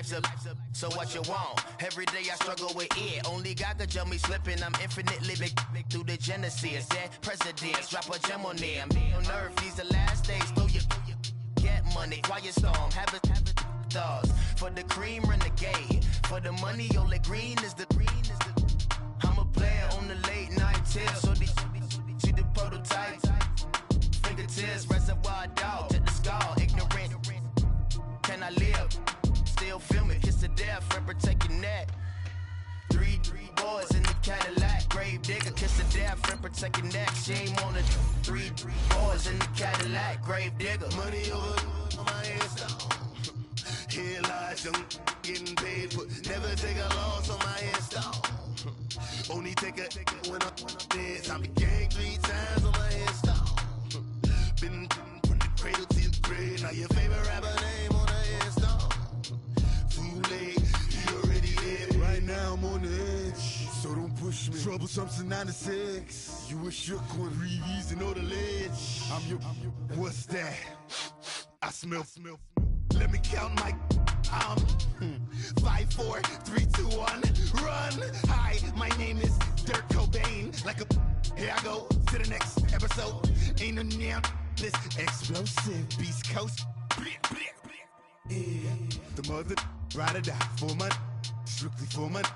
life's a so what you want? Every day I struggle with it. Only God could jump me slipping. I'm infinitely big through the Genesis. That presidents drop a gem on them. On earth, these the last days. Throw your get money. Quiet storm. Have it thoughts. For the cream, renegade. For the money, only green is the I'm a player on the late night tips. So these see the prototypes. Fingertips, reservoir dog. Check the skull. Ignorant. Can I live? Still feel me, kiss to death, friend protect your neck. Three boys in the Cadillac, grave digger, kiss to death, friend protect your neck. Shame on the three boys in the Cadillac, grave digger. Money over on my headstone. Here lies young, getting paid, but never take a loss on my headstone. Only take a when I'm dead. I'm gang 3 times on my headstone. Been from the cradle to the grave. Now your favorite rapper name on the headstone. Too late, he already dead. Right now I'm on the edge, so don't push me. Troublesome to 96. You a shook one, Reeves and all the ledge. I'm your, what's that? I smell. Let me count my 5, 4, 3, 2, 1, run. Hi, my name is Dirk Cobain. Like a, here I go to the next episode. Ain't no damn this explosive Beast Coast. Yeah. The mother ride or die for money, strictly for money.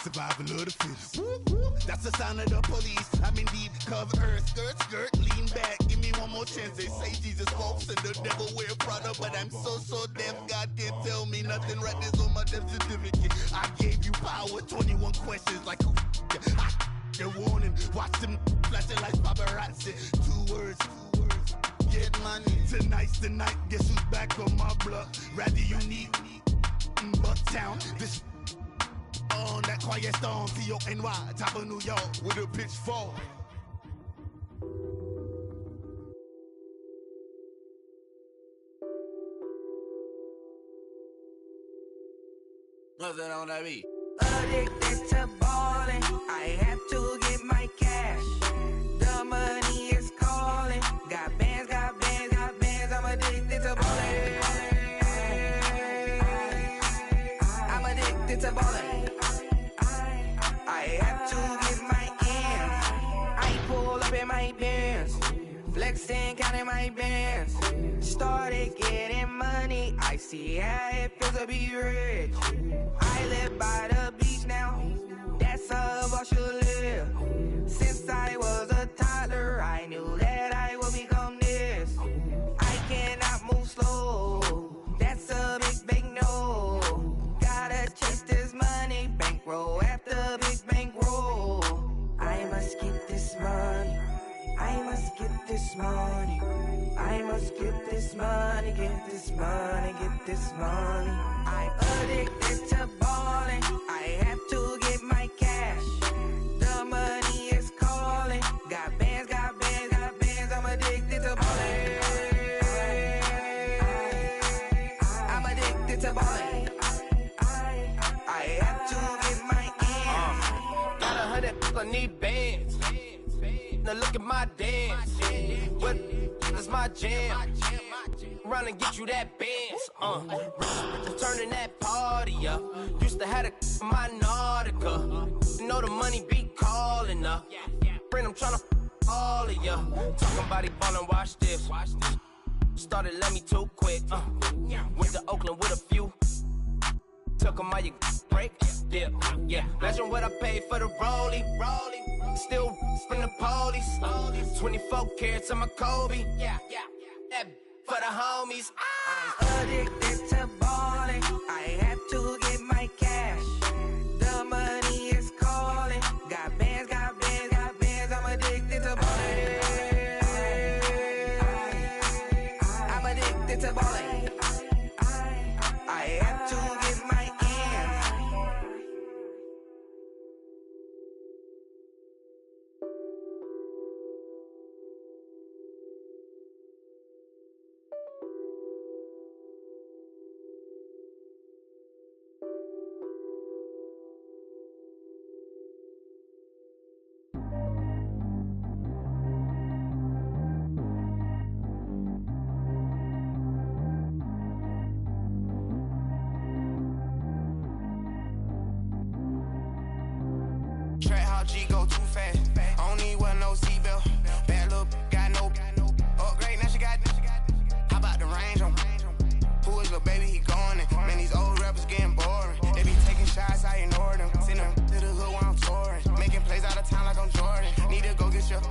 Survival of the fittest. That's the sound of the police. I'm in deep cover earth, skirt, lean back. Give me one more chance. They say Jesus walks and the devil wear Prada, but I'm so deaf. God can't tell me nothing. Right this on my death certificate. I gave you power. 21 questions like who? They're warning. Watch them flashing like paparazzi. 2 words. Get money. Tonight's the night. Guess who's back on my block? Rather unique. Bucktown. This. On that quiet storm, C-O-N-Y, top of New York, with a pitchfork. Nothing on that beat. Addicted to ballin', I have to get my cash. The money is calling. Got bands, I'm addicted to ballin'. I'm addicted to ballin'. I have to get my ends. I pull up in my Benz, flexing, counting my bands. Started getting money, I see how it feels to be rich. I live by the beach now, that's how I should live. Since I was a toddler, I knew that I would become this. I cannot move slow, that's a big no. Gotta chase this money, bankroll after big bankroll. I must get this money, I must get this money, I must get this money, get this money, get this money. I'm addicted to ballin', I have to get my cash. The money is calling. Got bands, I'm addicted to ballin'. I'm addicted to ballin'. I have to get my ends. Got 100, I need bands. Now look at my dance. What is my jam? Run and get you that bands. Turning that party up. Used to have a my Nautica. You know the money be calling up. Friend, I'm tryna all of ya. Talking about it ballin', watch this. Started let me too quick. Went to Oakland with a few. Took 'em all you break. Yeah. Imagine what I paid for the rollie. Still from the police. 24 carats on my Kobe. That for the homies. I'm addicted to ballin', I have to get my cash. The money is calling. Got bands, I'm addicted to ballin'. I'm addicted to ballin'. I have to get my ends. All G go too fast. I don't need wear no seatbelt. Bad little got no upgrade. Now she got. How about the range on? Who is the baby? He going in. Man, these old rappers getting boring. They be taking shots, I ignore them. Send them to the hood while I'm touring. Making plays out of town like I'm Jordan. Need to go get your.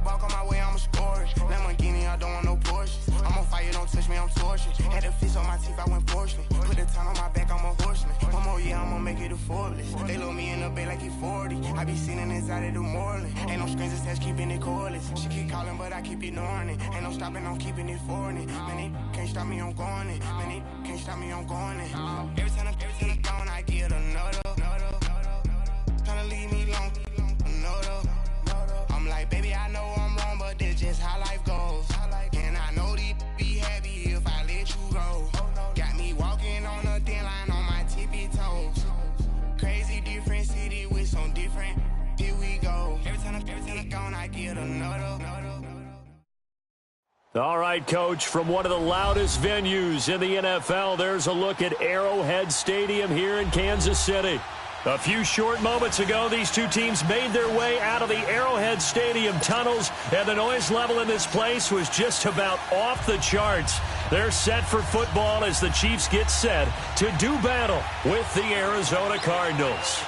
Walk on my way, I'ma score it. Lamborghini, I don't want no Porsches. I'm on fire, don't touch me, I'm tortured. Had the fish on my teeth, I went porcelain. Put the time on my back, I'm a horseman. One more year, I'ma make it a Forbes. They load me in the bay like he 40. I be sitting inside of the Moreland. Ain't no strings attached, keeping it cordless. She keep calling, but I keep ignoring it. Ain't no stopping, I'm keeping it for it. Man, they can't stop me, I'm going it. Man, they can't stop me, I'm going it. Every time I'm gone, I get another. Tryna leave me long, another. I'm like, baby, I know I'm wrong, but this just how life goes. And I know these be happy if I let you go. Got me walking on a thin line on my tippy toes. Crazy different city with some different. Here we go. Every time I'm gone, I get another. All right, Coach, from one of the loudest venues in the NFL, there's a look at Arrowhead Stadium here in Kansas City. A few short moments ago, these two teams made their way out of the Arrowhead Stadium tunnels, and the noise level in this place was just about off the charts. They're set for football as the Chiefs get set to do battle with the Arizona Cardinals.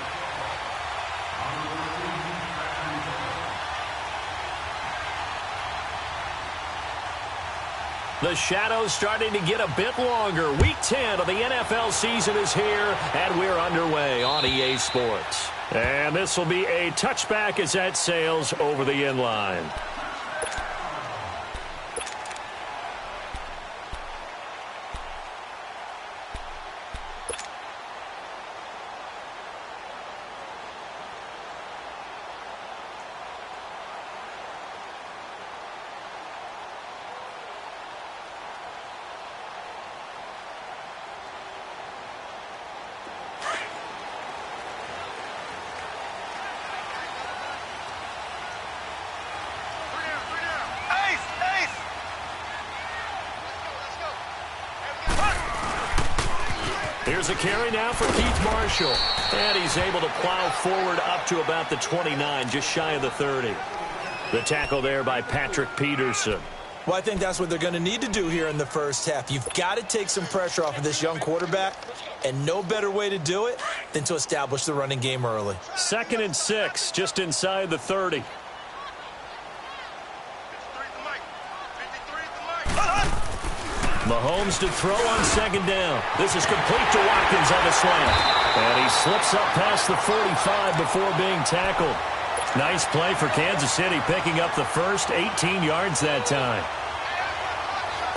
The shadows starting to get a bit longer. Week 10 of the NFL season is here, and we're underway on EA Sports. And this will be a touchback as that sails over the end line. Here's a carry now for Keith Marshall. And he's able to plow forward up to about the 29, just shy of the 30. The tackle there by Patrick Peterson. Well, I think that's what they're going to need to do here in the first half. You've got to take some pressure off of this young quarterback, and no better way to do it than to establish the running game early. 2nd and 6, just inside the 30. Mahomes to throw on 2nd down. This is complete to Watkins on the slant. And he slips up past the 45 before being tackled. Nice play for Kansas City, picking up the first 18 yards that time.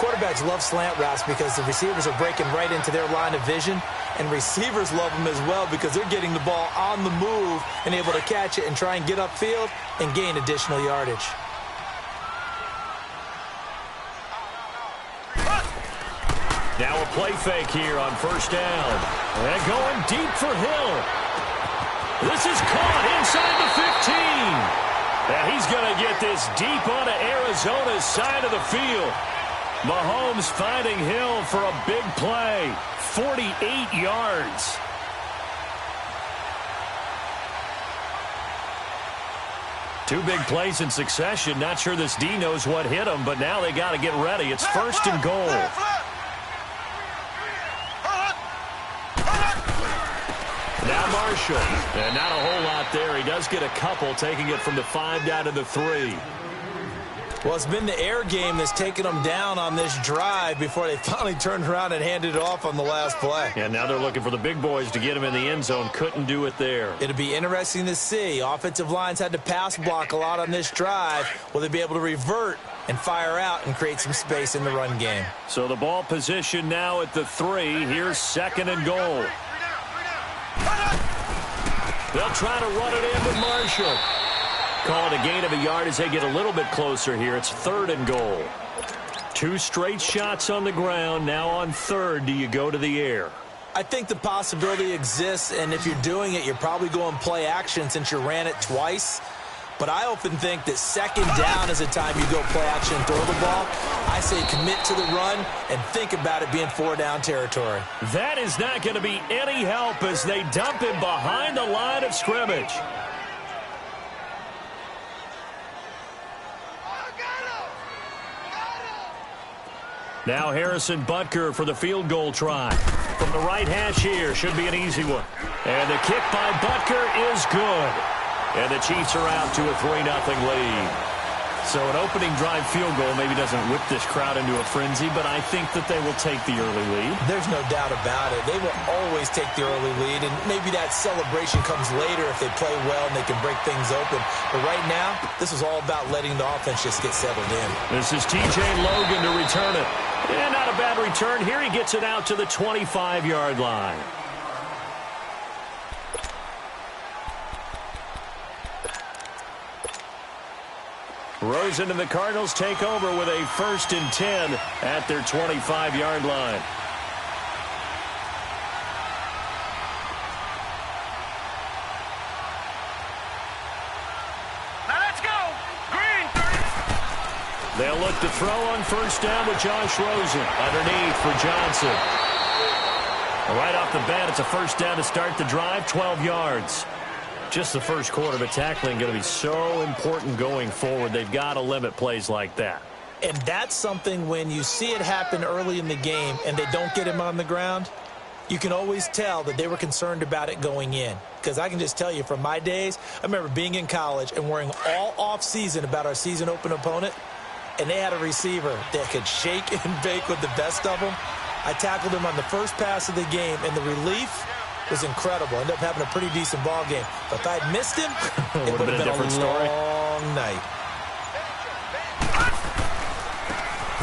Quarterbacks love slant routes because the receivers are breaking right into their line of vision, and receivers love them as well because they're getting the ball on the move and able to catch it and try and get upfield and gain additional yardage. Now a play fake here on 1st down. And going deep for Hill. This is caught inside the 15. And he's going to get this deep onto Arizona's side of the field. Mahomes finding Hill for a big play. 48 yards. Two big plays in succession. Not sure this D knows what hit him, but now they got to get ready. It's 1st and goal. Now Marshall. And not a whole lot there. He does get a couple, taking it from the 5 down to the 3. Well, it's been the air game that's taken them down on this drive before they finally turned around and handed it off on the last play. And now they're looking for the big boys to get him in the end zone. Couldn't do it there. It'll be interesting to see. Offensive lines had to pass block a lot on this drive. Will they be able to revert and fire out and create some space in the run game? So the ball position now at the 3. Here's 2nd and goal. They'll try to run it in with Marshall. Call it a gain of a yard as they get a little bit closer here. It's 3rd and goal. 2 straight shots on the ground. Now on 3rd, do you go to the air? I think the possibility exists, and if you're doing it, you're probably going play action since you ran it twice. But I often think that 2nd down is the time you go play action and throw the ball. I say commit to the run and think about it being 4-down territory. That is not going to be any help as they dump him behind the line of scrimmage. Now Harrison Butker for the field goal try. From the right hash here, should be an easy one. And the kick by Butker is good. And the Chiefs are out to a 3-0 lead. So an opening drive field goal maybe doesn't whip this crowd into a frenzy, but I think that they will take the early lead. There's no doubt about it. They will always take the early lead, and maybe that celebration comes later if they play well and they can break things open. But right now, this is all about letting the offense just get settled in. This is T.J. Logan to return it. And not a bad return. Here he gets it out to the 25-yard line. Rosen and the Cardinals take over with a 1st and 10 at their 25-yard line. Now let's go. Green. They'll look to throw on 1st down with Josh Rosen. Underneath for Johnson. Right off the bat, it's a 1st down to start the drive, 12 yards. Just the first quarter, but tackling going to be so important going forward. They've got to limit plays like that. And that's something when you see it happen early in the game and they don't get him on the ground, you can always tell that they were concerned about it going in. Because I can just tell you from my days, I remember being in college and worrying all off-season about our season open opponent, and they had a receiver that could shake and bake with the best of them. I tackled him on the first pass of the game, and the relief was incredible. Ended up having a pretty decent ball game. But if I had missed him, it would have been a long night.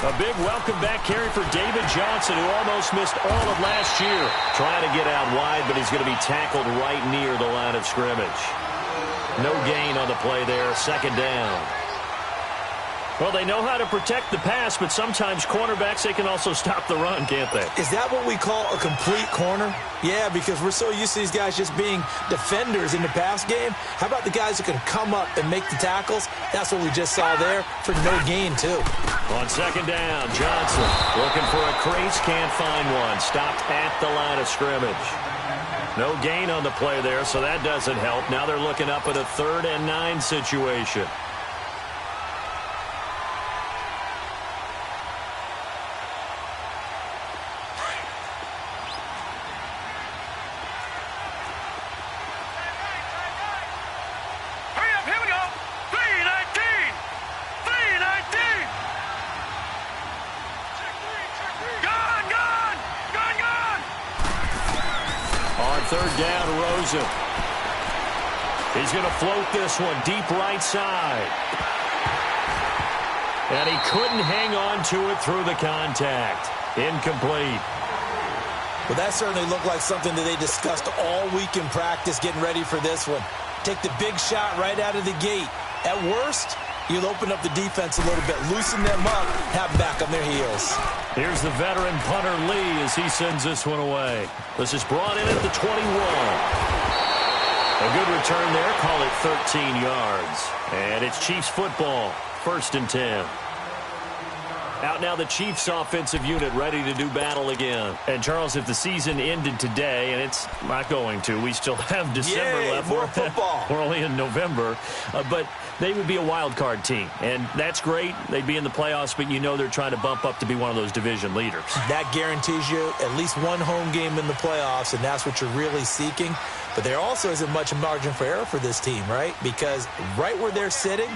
A big welcome back carry for David Johnson, who almost missed all of last year. Trying to get out wide, but he's going to be tackled right near the line of scrimmage. No gain on the play there. 2nd down. Well, they know how to protect the pass, but sometimes cornerbacks, they can also stop the run, can't they? Is that what we call a complete corner? Yeah, because we're so used to these guys just being defenders in the pass game. How about the guys who can come up and make the tackles? That's what we just saw there for no gain, too. On 2nd down, Johnson looking for a crease, can't find one. Stopped at the line of scrimmage. No gain on the play there, so that doesn't help. Now they're looking up at a 3rd and 9 situation. He's going to float this one deep right side. And he couldn't hang on to it through the contact. Incomplete. Well, that certainly looked like something that they discussed all week in practice getting ready for this one. Take the big shot right out of the gate. At worst, you'll open up the defense a little bit, loosen them up, have them back on their heels. Here's the veteran punter Lee as he sends this one away. This is brought in at the 21. A good return there, call it 13 yards. And it's Chiefs football, 1st and 10. Out now the Chiefs offensive unit ready to do battle again. And Charles, if the season ended today, and it's not going to, we still have December left. More football. We're only in November. But they would be a wild card team. And that's great. They'd be in the playoffs, but you know they're trying to bump up to be one of those division leaders. That guarantees you at least one home game in the playoffs, and that's what you're really seeking. But there also isn't much margin for error for this team, right? Because right where they're sitting,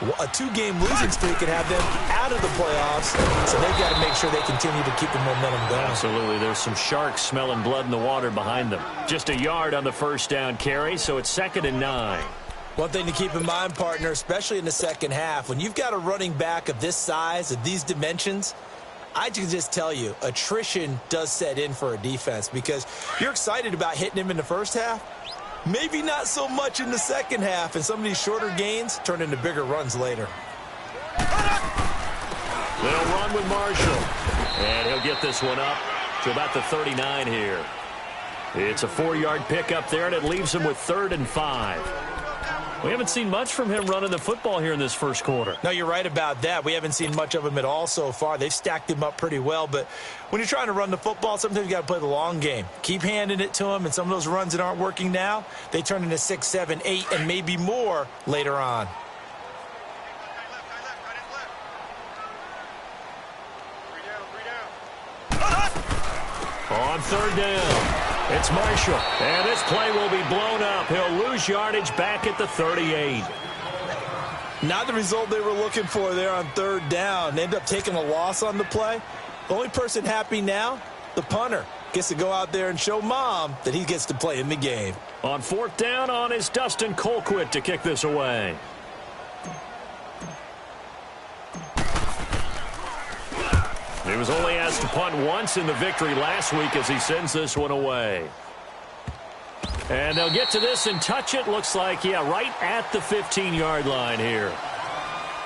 a 2-game losing streak could have them out of the playoffs, so they've got to make sure they continue to keep the momentum going. Absolutely. There's some sharks smelling blood in the water behind them. Just a yard on the 1st down carry, so it's 2nd and 9. One thing to keep in mind, partner, especially in the second half, when you've got a running back of this size, of these dimensions, I can just tell you, attrition does set in for a defense because you're excited about hitting him in the first half. Maybe not so much in the second half, and some of these shorter gains turn into bigger runs later. They'll run with Marshall, and he'll get this one up to about the 39 here. It's a 4-yard pickup there, and it leaves him with 3rd and 5. We haven't seen much from him running the football here in this first quarter. No, you're right about that. We haven't seen much of him at all so far. They've stacked him up pretty well, but when you're trying to run the football, sometimes you got to play the long game. Keep handing it to him, and some of those runs that aren't working now, they turn into 6, 7, 8, and maybe more later on. on third down. It's Marshall, and this play will be blown up. He'll lose yardage back at the 38. Not the result they were looking for there on third down. They end up taking a loss on the play. The only person happy now, the punter, gets to go out there and show Mom that he gets to play in the game. On fourth down on is Dustin Colquitt to kick this away. He was only asked to punt once in the victory last week as he sends this one away. And they'll get to this and touch it. Looks like, yeah, right at the 15-yard line here.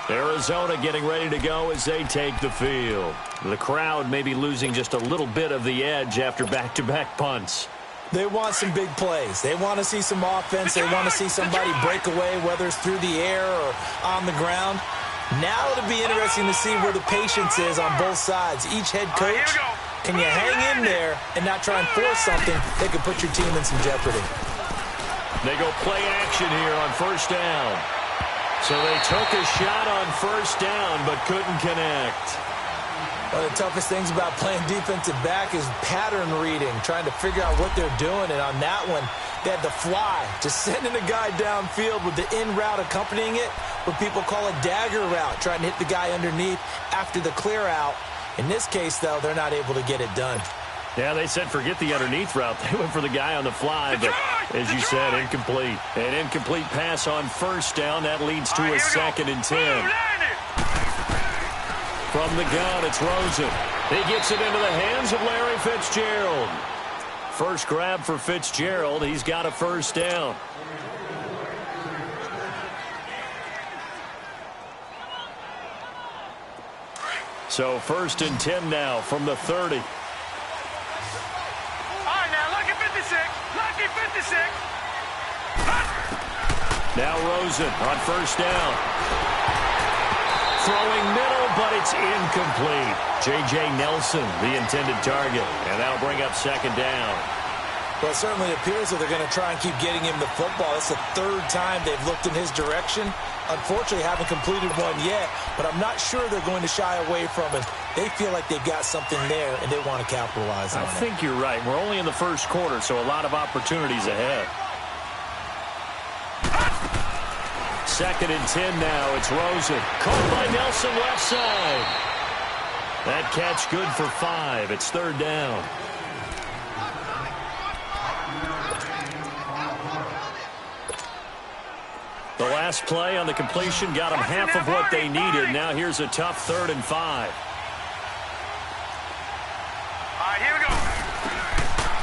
Arizona getting ready to go as they take the field. The crowd may be losing just a little bit of the edge after back-to-back punts. They want some big plays. They want to see some offense. They want to see somebody break away, whether it's through the air or on the ground. Now it'll be interesting to see where the patience is on both sides. Each head coach, can you hang in there and not try and force something that could put your team in some jeopardy? They go play action here on first down. So they took a shot on first down but couldn't connect. One of the toughest things about playing defensive back is pattern reading, trying to figure out what they're doing. And on that one, they had to fly, just sending a guy downfield with the in route accompanying it, what people call a dagger route, trying to hit the guy underneath after the clear out. In this case, though, they're not able to get it done. Yeah, they said forget the underneath route. They went for the guy on the fly, but as you said, incomplete. An incomplete pass on first down. That leads to a 2nd and 10. From the gun, it's Rosen. He gets it into the hands of Larry Fitzgerald. First grab for Fitzgerald. He's got a first down. So 1st and 10 now from the 30. All right, now, lucky 56. Lucky 56. Now Rosen on first down. Throwing middle, but it's incomplete. J.J. Nelson, the intended target. And that'll bring up 2nd down. Well, it certainly appears that they're going to try and keep getting him the football. It's the 3rd time they've looked in his direction. Unfortunately, haven't completed one yet, but I'm not sure they're going to shy away from it. They feel like they've got something there, and they want to capitalize on it. I think you're right. We're only in the first quarter, so a lot of opportunities ahead. 2nd and 10 now. It's Rosen. Caught by Nelson left side. That catch good for 5. It's 3rd down. The last play on the completion got them half of what they needed. Now here's a tough 3rd and 5. All right, here we go.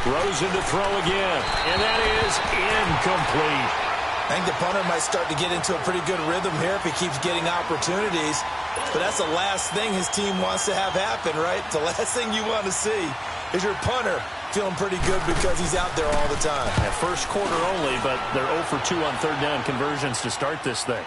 Rosen to throw again, and that is incomplete. I think the punter might start to get into a pretty good rhythm here if he keeps getting opportunities. But that's the last thing his team wants to have happen, right? The last thing you want to see is your punter feeling pretty good because he's out there all the time. At first quarter only, but they're 0 for 2 on 3rd down conversions to start this thing.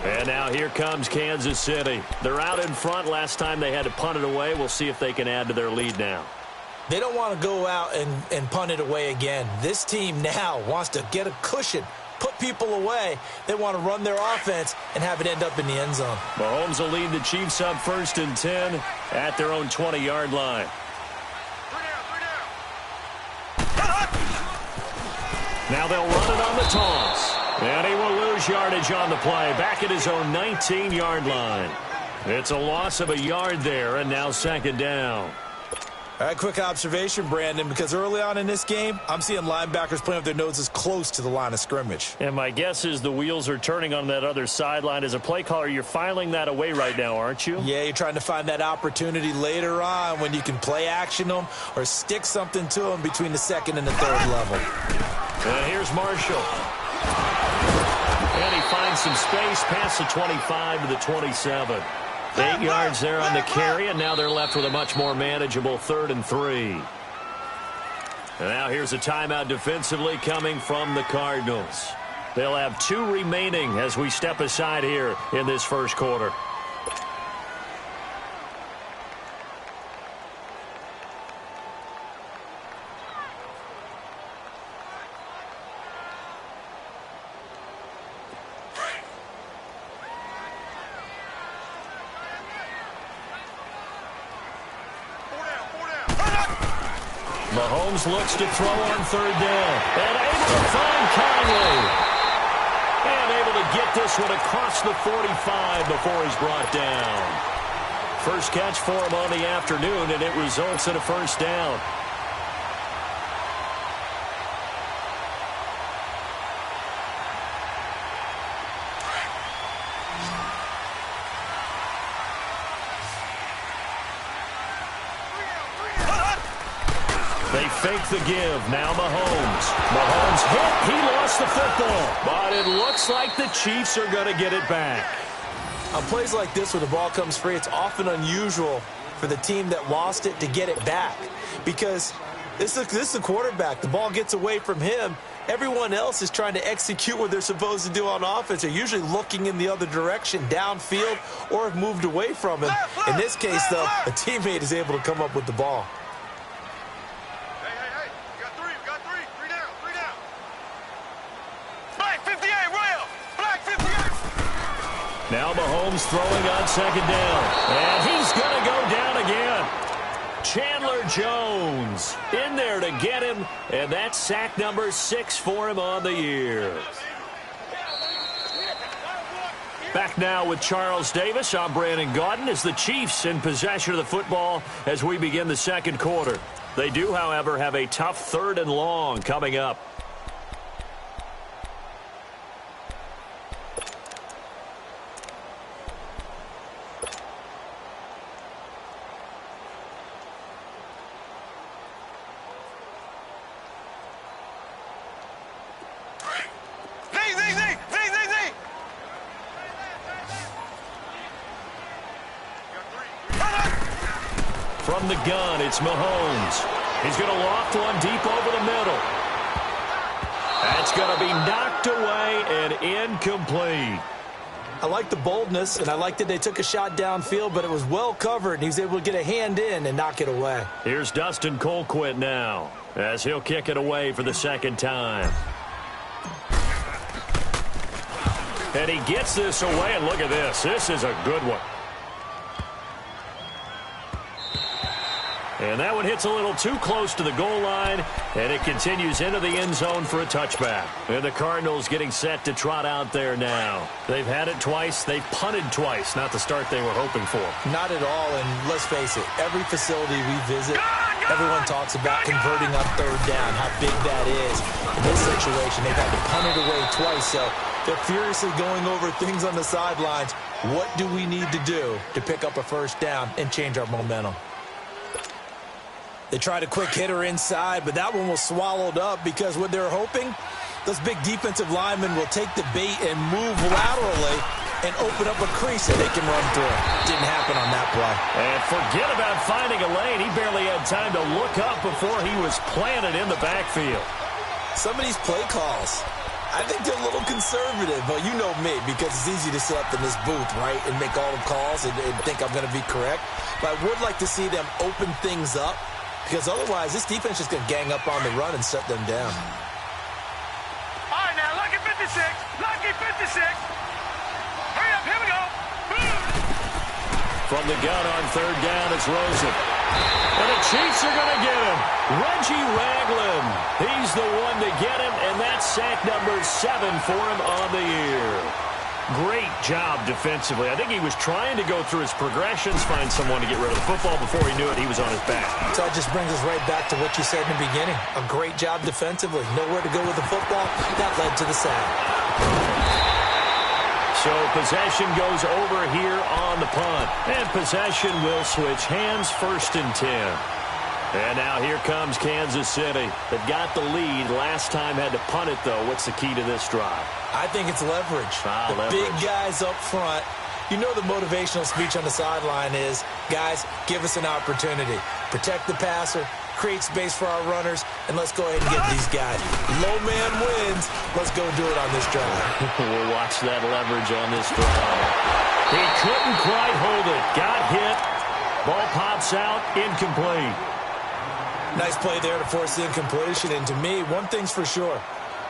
And now here comes Kansas City. They're out in front. Last time they had to punt it away. We'll see if they can add to their lead now. They don't want to go out and punt it away again. This team now wants to get a cushion, put people away. They want to run their offense and have it end up in the end zone. Mahomes will lead the Chiefs up 1st and 10 at their own 20-yard line. Now they'll run it on the toss. And he will lose yardage on the play, back at his own 19-yard line. It's a loss of a yard there, and now 2nd down. All right, quick observation, Brandon, because early on in this game, I'm seeing linebackers playing with their noses close to the line of scrimmage. And my guess is the wheels are turning on that other sideline. As a play caller, you're filing that away right now, aren't you? Yeah, you're trying to find that opportunity later on when you can play action them or stick something to them between the 2nd and the 3rd level. And here's Marshall. And he finds some space past the 25 to the 27. 8 yards there on the carry, and now they're left with a much more manageable 3rd and 3. And now here's a timeout defensively coming from the Cardinals. They'll have 2 remaining as we step aside here in this first quarter. Mahomes looks to throw on third down. And able to find Conley. And able to get this one across the 45 before he's brought down. First catch for him on the afternoon, and it results in a first down. They fake the give. Now Mahomes. Mahomes hit. He lost the football. But it looks like the Chiefs are going to get it back. On plays like this where the ball comes free, it's often unusual for the team that lost it to get it back. Because this is the quarterback. The ball gets away from him. Everyone else is trying to execute what they're supposed to do on offense. They're usually looking in the other direction, downfield, or have moved away from him. In this case, though, a teammate is able to come up with the ball. Now Mahomes throwing on second down. And he's going to go down again. Chandler Jones in there to get him. And that's sack number 6 for him on the year. Back now with Charles Davis. I'm Brandon Gaudin as the Chiefs in possession of the football as we begin the second quarter. They do, however, have a tough 3rd and long coming up. From the gun, it's Mahomes. He's going to loft one deep over the middle. That's going to be knocked away and incomplete. I like the boldness, and I like that they took a shot downfield, but it was well covered, and he was able to get a hand in and knock it away. Here's Dustin Colquitt now, as he'll kick it away for the second time. And he gets this away, and look at this. This is a good one. And that one hits a little too close to the goal line, and it continues into the end zone for a touchback. And the Cardinals getting set to trot out there now. They've had it twice. They've punted twice. Not the start they were hoping for. Not at all, and let's face it, every facility we visit, everyone talks about converting on third down, how big that is. In this situation, they've had to punt it away twice, so they're furiously going over things on the sidelines. What do we need to do to pick up a first down and change our momentum? They tried a quick hitter inside, but that one was swallowed up because what they're hoping, those big defensive linemen will take the bait and move laterally and open up a crease that they can run through. Didn't happen on that play. And forget about finding a lane. He barely had time to look up before he was planted in the backfield. Some of these play calls, I think they're a little conservative. But you know me, because it's easy to sit up in this booth, right, and make all the calls and think I'm going to be correct. But I would like to see them open things up, because otherwise, this defense is going to gang up on the run and shut them down. All right, now, lucky 56. Lucky 56. Hurry up, here we go. Boom. From the gun on third down, it's Rosen. And the Chiefs are going to get him. Reggie Ragland. He's the one to get him, and that's sack number 7 for him on the year. Great job defensively. I think he was trying to go through his progressions, find someone to get rid of the football. Before he knew it, he was on his back. So it just brings us right back to what you said in the beginning. A great job defensively. Nowhere to go with the football. That led to the sack. So possession goes over here on the punt. And possession will switch hands, 1st and 10. And now here comes Kansas City. They've got the lead. Last time had to punt it, though. What's the key to this drive? I think it's leverage. The big guys up front. You know the motivational speech on the sideline is, guys, give us an opportunity. Protect the passer, create space for our runners, and let's go ahead and get these guys. Low man wins. Let's go do it on this drive. We'll watch that leverage on this drive. He couldn't quite hold it. Got hit. Ball pops out. Incomplete. Nice play there to force the incompletion. And to me, one thing's for sure.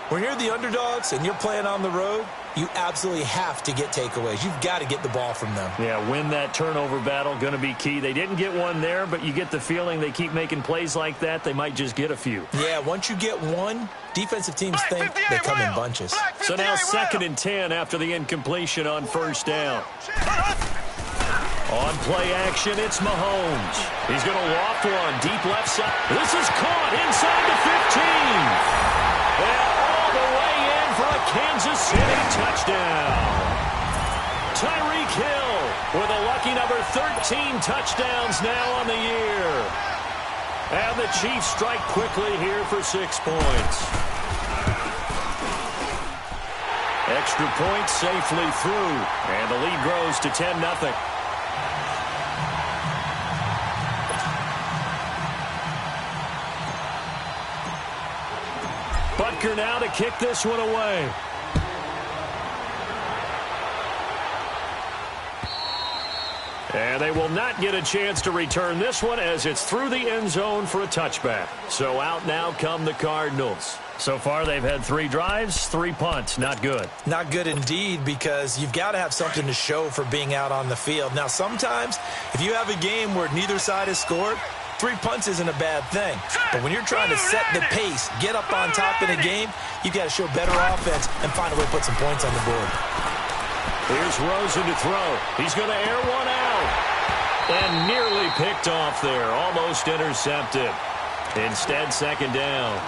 When you're the underdogs and you're playing on the road, you absolutely have to get takeaways. You've got to get the ball from them. Yeah, win that turnover battle, going to be key. They didn't get one there, but you get the feeling they keep making plays like that, they might just get a few. Yeah, once you get one, defensive teams think they come in bunches. So now 2nd and 10 after the incompletion on first down. On play action, it's Mahomes. He's going to loft one deep left side. This is caught inside the 15. And all the way in for a Kansas City touchdown. Tyreek Hill with a lucky number 13 touchdowns now on the year. And the Chiefs strike quickly here for 6 points. Extra point safely through. And the lead grows to 10-0. Butker now to kick this one away. And they will not get a chance to return this one as it's through the end zone for a touchback. So out now come the Cardinals. So far they've had 3 drives, 3 punts. Not good. Not good indeed, because you've got to have something to show for being out on the field. Now sometimes if you have a game where neither side has scored, 3 punts isn't a bad thing. But when you're trying to set the pace, get up on top in a game, you've got to show better offense and find a way to put some points on the board. Here's Rosen to throw. He's going to air one out. And nearly picked off there. Almost intercepted. Instead, 2nd down.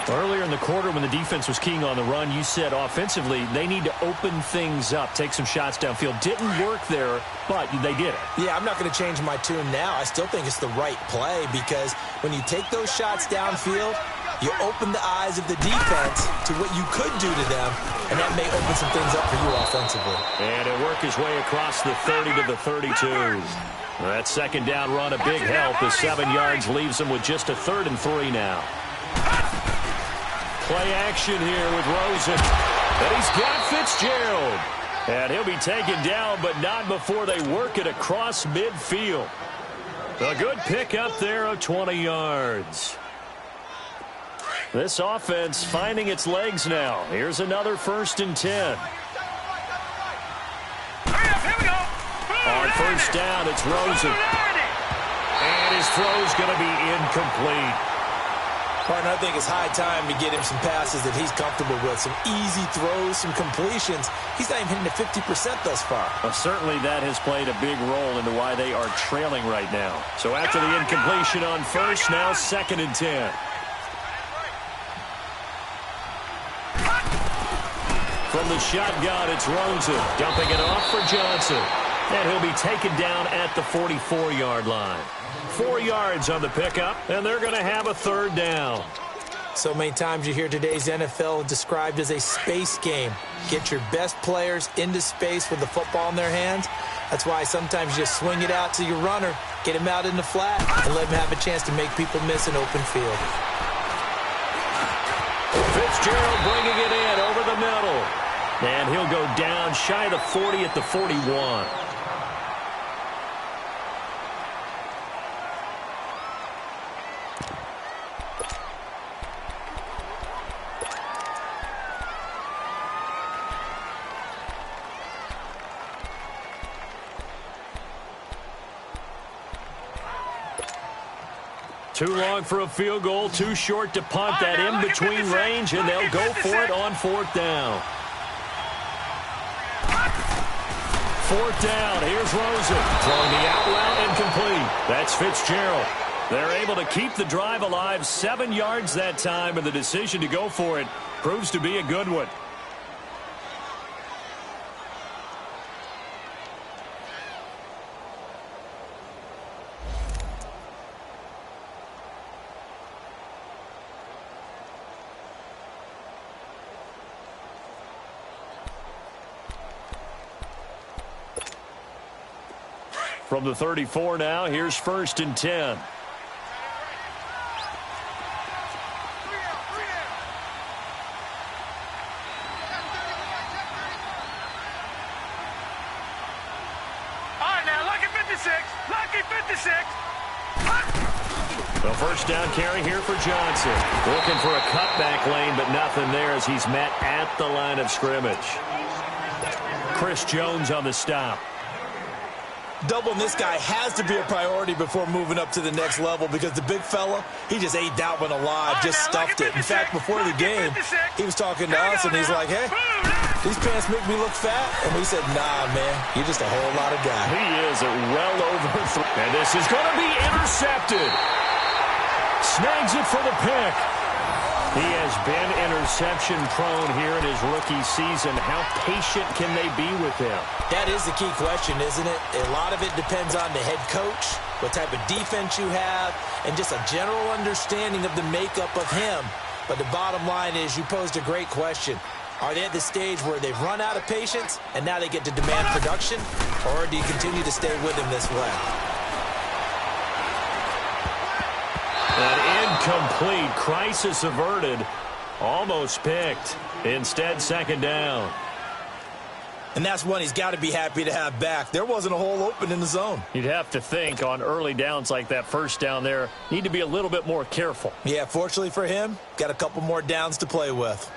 Earlier in the quarter when the defense was keying on the run, you said offensively they need to open things up, take some shots downfield. Didn't work there, but they did it. Yeah, I'm not going to change my tune now. I still think it's the right play because when you take those shots downfield, you open the eyes of the defense to what you could do to them, and that may open some things up for you offensively. And it worked his way across the 30 to the 32. That 2nd down run a big help as 7 yards leaves them with just a 3rd and 3 now. Play action here with Rosen. And he's got Fitzgerald. And he'll be taken down, but not before they work it across midfield. A good pick up there of 20 yards. This offense finding its legs now. Here's another 1st and 10. On first down, it's Rosen. And his throw's going to be incomplete. Partner, I think it's high time to get him some passes that he's comfortable with. Some easy throws, some completions. He's not even hitting to 50% thus far. Well, certainly that has played a big role into why they are trailing right now. So after the incompletion on first, now 2nd and 10. From the shotgun, it's Rosen. Dumping it off for Johnson. And he'll be taken down at the 44-yard line. 4 yards on the pickup, and they're going to have a 3rd down. So many times you hear today's NFL described as a space game. Get your best players into space with the football in their hands. That's why sometimes you just swing it out to your runner, get him out in the flat, and let him have a chance to make people miss an open field. Fitzgerald bringing it in over the middle. And he'll go down shy of the 40 at the 41. Too long for a field goal, too short to punt. That in-between range, and they'll go for it on 4th down. 4th down, here's Rosen. Throwing the out route incomplete. That's Fitzgerald. They're able to keep the drive alive, 7 yards that time, and the decision to go for it proves to be a good one. From the 34 now, here's 1st and 10. All right, now, lucky 56. Lucky 56. The first down carry here for Johnson. Looking for a cutback lane, but nothing there as he's met at the line of scrimmage. Chris Jones on the stop. Doubling this guy has to be a priority before moving up to the next level because the big fella, he just ate that one alive, just stuffed it. In fact, before the game, he was talking to us, and he's like, hey, these pants make me look fat. And we said, nah, man, you're just a whole lot of guy. He is well over three. And this is going to be intercepted. Snags it for the pick. He has been interception-prone here in his rookie season. How patient can they be with him? That is the key question, isn't it? A lot of it depends on the head coach, what type of defense you have, and just a general understanding of the makeup of him. But the bottom line is you posed a great question. Are they at the stage where they've run out of patience and now they get to demand production? Or do you continue to stay with him this way? An incomplete, crisis averted, almost picked. Instead, second down. And that's one he's got to be happy to have back. There wasn't a hole open in the zone. You'd have to think on early downs like that first down there, need to be a little bit more careful. Yeah, fortunately for him, got a couple more downs to play with.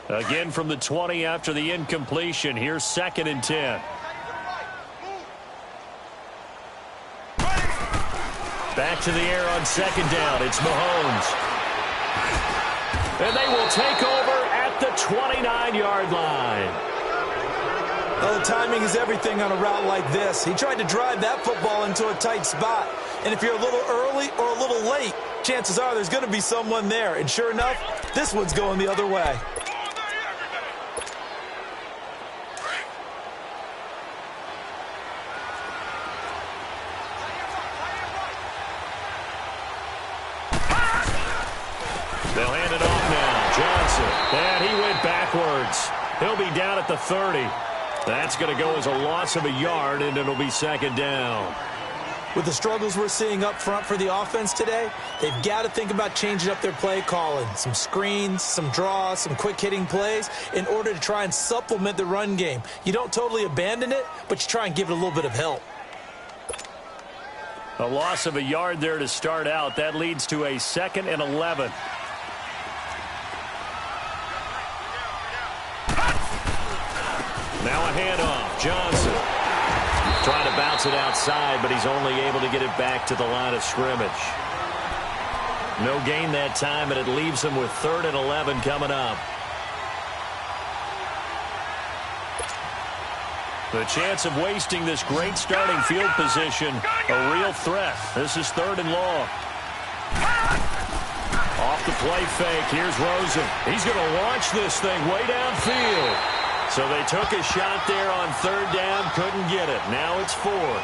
Again from the 20 after the incompletion. Here's 2nd and 10. Back to the air on 2nd down. It's Mahomes. And they will take over at the 29-yard line. Well, the timing is everything on a route like this. He tried to drive that football into a tight spot. And if you're a little early or a little late, chances are there's going to be someone there. And sure enough, this one's going the other way. They'll hand it off now. Johnson. And he went backwards. He'll be down at the 30. That's going to go as a loss of a yard, and it'll be 2nd down. With the struggles we're seeing up front for the offense today, they've got to think about changing up their play calling. Some screens, some draws, some quick-hitting plays in order to try and supplement the run game. You don't totally abandon it, but you try and give it a little bit of help. A loss of a yard there to start out. That leads to a 2nd and 11. Now a handoff. Johnson trying to bounce it outside, but he's only able to get it back to the line of scrimmage. No gain that time, and it leaves him with 3rd and 11 coming up. The chance of wasting this great starting field position, a real threat. This is 3rd and long. Off the play fake, here's Rosen. He's going to launch this thing way downfield. So they took a shot there on 3rd down, couldn't get it. Now it's 4th.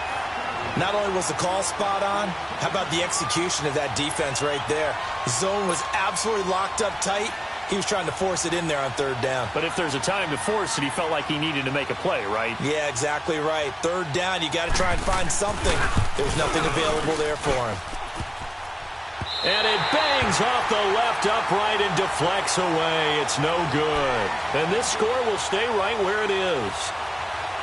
Not only was the call spot on, how about the execution of that defense right there? The zone was absolutely locked up tight. He was trying to force it in there on 3rd down. But if there's a time to force it, he felt like he needed to make a play, right? Yeah, exactly right. 3rd down, you got to try and find something. There's nothing available there for him. And it bangs off the left upright and deflects away. It's no good. And this score will stay right where it is.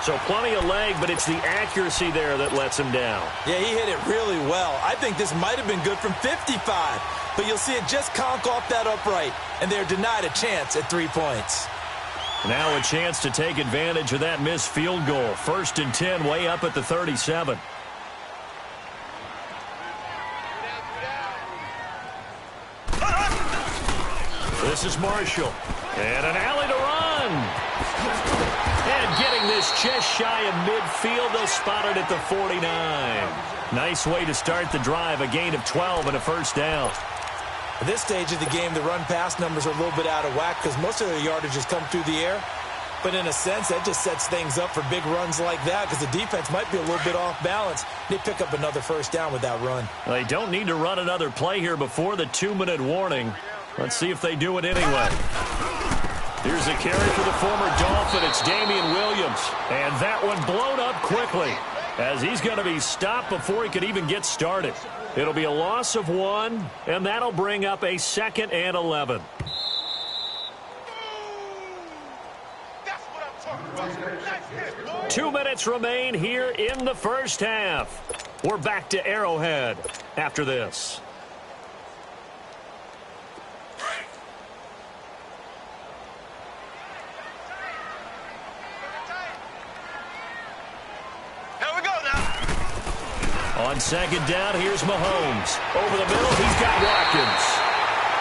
So plenty of leg, but it's the accuracy there that lets him down. Yeah, he hit it really well. I think this might have been good from 55. But you'll see it just conk off that upright. And they're denied a chance at 3 points. Now a chance to take advantage of that missed field goal. 1st and 10 way up at the 37. This is Marshall. And an alley to run. And getting this just shy of midfield. They'll spot it at the 49. Nice way to start the drive. A gain of 12 and a 1st down. At this stage of the game, the run-pass numbers are a little bit out of whack because most of their yardage has come through the air. But in a sense, that just sets things up for big runs like that because the defense might be a little bit off balance. They pick up another 1st down with that run. They don't need to run another play here before the 2-minute warning. Let's see if they do it anyway. Here's a carry for the former Dolphin. It's Damian Williams. And that one blown up quickly as he's going to be stopped before he could even get started. It'll be a loss of 1, and that'll bring up a 2nd and 11. That's what I'm 2 minutes remain here in the first half. We're back to Arrowhead after this. On second down, here's Mahomes. Over the middle, he's got Watkins.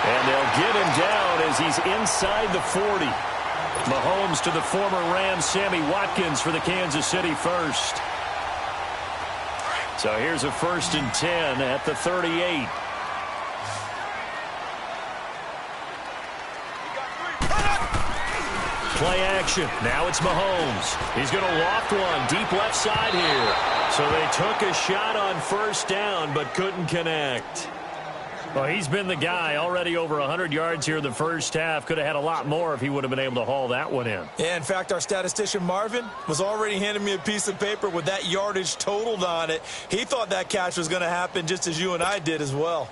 And they'll get him down as he's inside the 40. Mahomes to the former Rams, Sammy Watkins for the Kansas City first. So here's a 1st and 10 at the 38. Play action. Now it's Mahomes. He's going to loft one deep left side here. So they took a shot on 1st down but couldn't connect. Well, he's been the guy already over 100 yards here in the first half. Could have had a lot more if he would have been able to haul that one in. Yeah, in fact, our statistician Marvin was already handing me a piece of paper with that yardage totaled on it. He thought that catch was going to happen just as you and I did as well.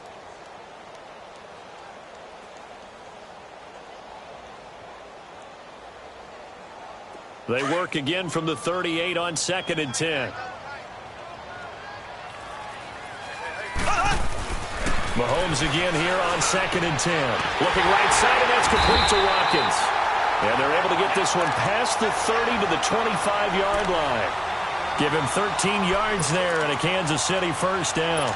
They work again from the 38 on 2nd and 10. Mahomes again here on 2nd and 10. Looking right side, and that's complete to Watkins. And they're able to get this one past the 30 to the 25-yard line. Give him 13 yards there and a Kansas City 1st down.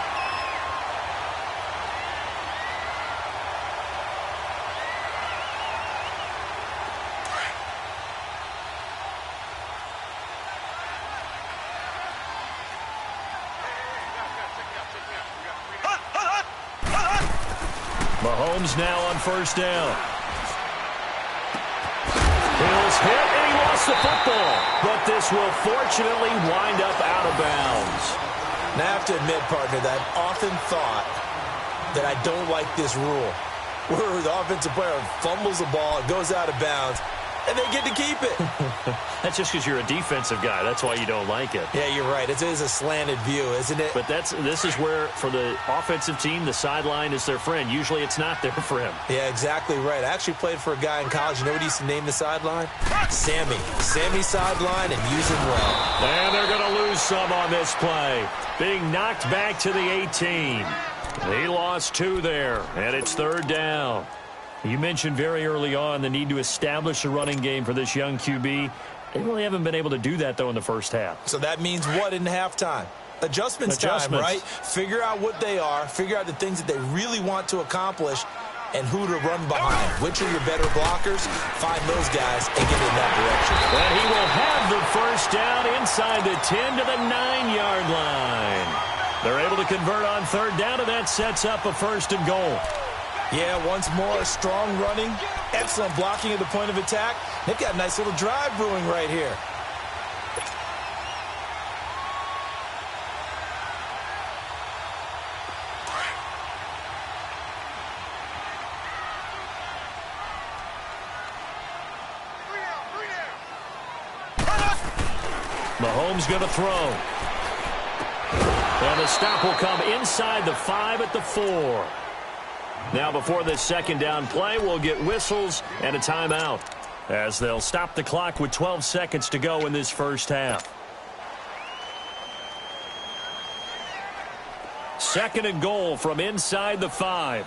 Mahomes now on 1st down. Hill's hit, and he lost the football. But this will fortunately wind up out of bounds. Now, I have to admit, partner, that I've often thought that I don't like this rule, where the offensive player fumbles the ball, it goes out of bounds, and they get to keep it. That's just because you're a defensive guy. That's why you don't like it. Yeah, you're right. It is a slanted view, isn't it? But this is where, for the offensive team, the sideline is their friend. Usually it's not their friend. Yeah, exactly right. I actually played for a guy in college. You know what he used to name the sideline? Sammy. Sammy sideline, and use him well. And they're going to lose some on this play. Being knocked back to the 18. He lost 2 there, and it's 3rd down. You mentioned very early on the need to establish a running game for this young QB. They really haven't been able to do that, though, in the first half. So that means what in halftime? Adjustments time, right? Figure out what they are, figure out the things that they really want to accomplish, and who to run behind. Which are your better blockers? Find those guys and get in that direction. And he will have the 1st down inside the 10 to the 9-yard line. They're able to convert on 3rd down, and that sets up a 1st and goal. Yeah, once more, strong running, excellent blocking at the point of attack. They've got a nice little drive brewing right here. Mahomes going to throw. And the stop will come inside the 5 at the 4. Now before this 2nd down play, we'll get whistles and a timeout as they'll stop the clock with 12 seconds to go in this first half. 2nd and goal from inside the 5.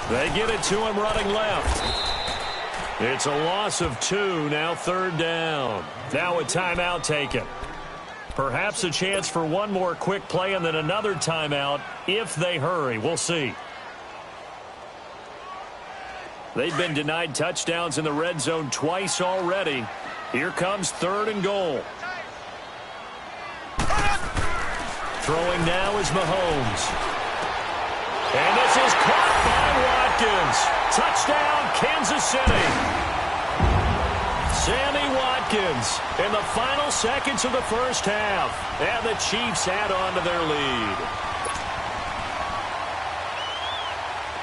They get it to him running left. It's a loss of 2, now 3rd down. Now a timeout taken. Perhaps a chance for one more quick play and then another timeout if they hurry. We'll see. They've been denied touchdowns in the red zone twice already. Here comes 3rd and goal. Throwing now is Mahomes. And this is caught by Watkins. Touchdown, Kansas City. Sammy Watkins in the final seconds of the first half. And the Chiefs add on to their lead.